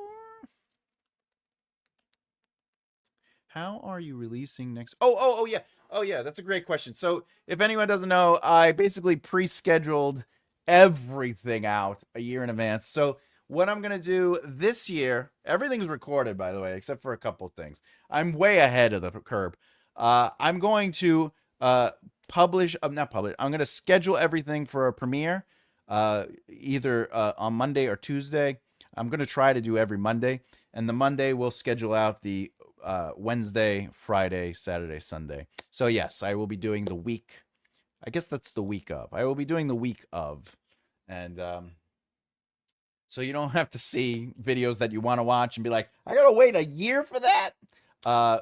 How are you releasing next? Oh, yeah. Oh, yeah. That's a great question. So, if anyone doesn't know, I basically pre-scheduled everything out a year in advance. So, what I'm going to do this year, everything's recorded, by the way, except for a couple of things. I'm way ahead of the curve. I'm going to not publish. I'm going to schedule everything for a premiere either on Monday or Tuesday. I'm going to try to do every Monday. And the Monday we'll schedule out the Wednesday, Friday, Saturday, Sunday. So yes, I will be doing the week. I guess that's the week of. I will be doing the week of. And so you don't have to see videos that you want to watch and be like, I got to wait a year for that.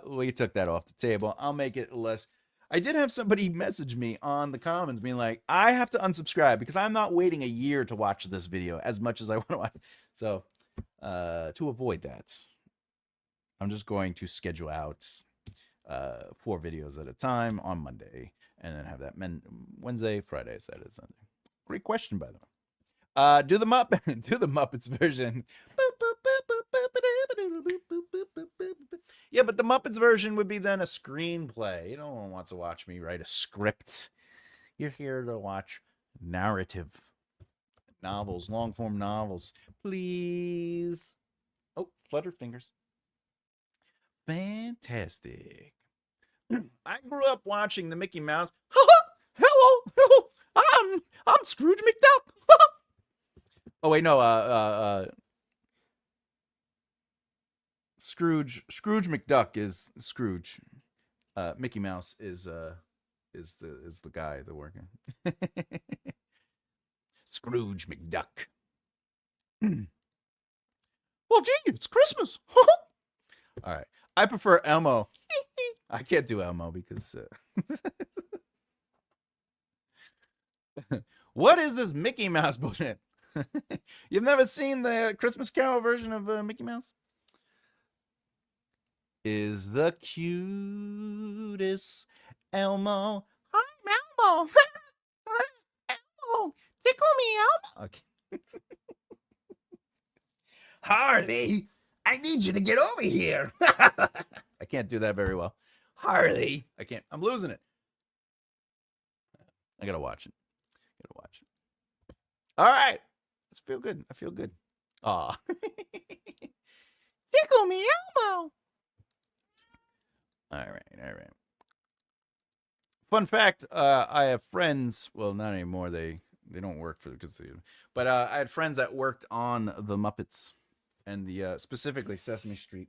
We took that off the table. I'll make it less. I did have somebody message me on the comments being like, I have to unsubscribe because I'm not waiting a year to watch this video as much as I want to watch. So to avoid that, I'm just going to schedule out 4 videos at a time on Monday, and then have that Wednesday, Friday, Saturday, Sunday. Great question, by the way. Do the Muppets version. Yeah, but the Muppets version would be then a screenplay. No one wants to watch me write a script. You're here to watch narrative novels, long form novels. Please. Oh, fluttered fingers. Fantastic. I grew up watching the Mickey Mouse. Hello, I'm Scrooge McDuck. Oh wait, no. Scrooge McDuck is Scrooge. Mickey Mouse is the guy, the worker. Scrooge McDuck. Well, gee, it's Christmas. All right. I prefer Elmo. I can't do Elmo because. What is this Mickey Mouse bullshit? You've never seen the Christmas Carol version of Mickey Mouse? Is the cutest Elmo. I'm Elmo. Elmo. Tickle me, Elmo. Okay. Harley, I need you to get over here. I can't do that very well. Harley. I can't. I'm losing it. I gotta watch it. All right. Let's feel good. I feel good. Aw. Tickle me, Elmo. All right. Fun fact, I have friends, well, not anymore. They don't work for the casino. But I had friends that worked on the Muppets and the specifically Sesame Street,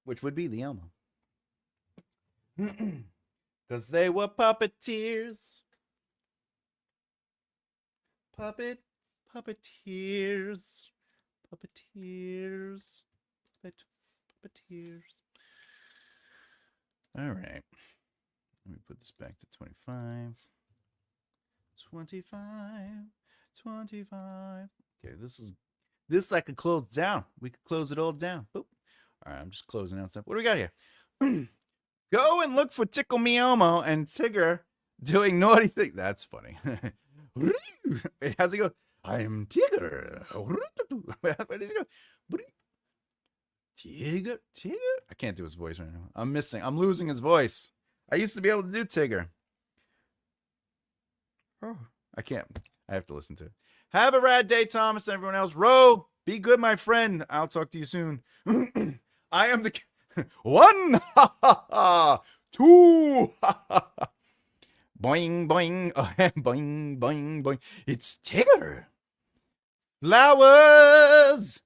which would be the Elmo. Because they were puppeteers. Puppeteers. All right. Let me put this back to 25. 25. Okay, this I could close down. We could close it all down. Boop. All right, I'm just closing out stuff. What do we got here? Go and look for Tickle Me Elmo and Tigger doing naughty things. That's funny. How's it go? I'm Tigger. How does it go? Tigger. I can't do his voice right now. I'm losing his voice. I used to be able to do Tigger. Oh, I can't. I have to listen to it. Have a rad day, Thomas, and everyone else. Ro, be good, my friend. I'll talk to you soon. I am the 1, two, boing, boing, boing, boing, boing. It's Tigger. Flowers.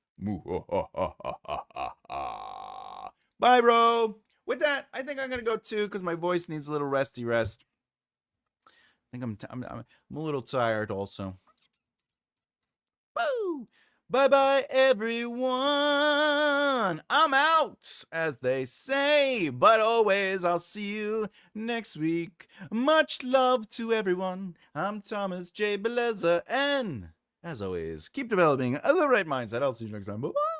Bye, Ro. With that, I think I'm gonna go too because my voice needs a little rest. I think I'm a little tired also. Woo! Bye-bye, everyone. I'm out, as they say. But always, I'll see you next week. Much love to everyone. I'm Thomas J. Bellezza. And, as always, keep developing the right mindset. I'll see you next time. Bye-bye.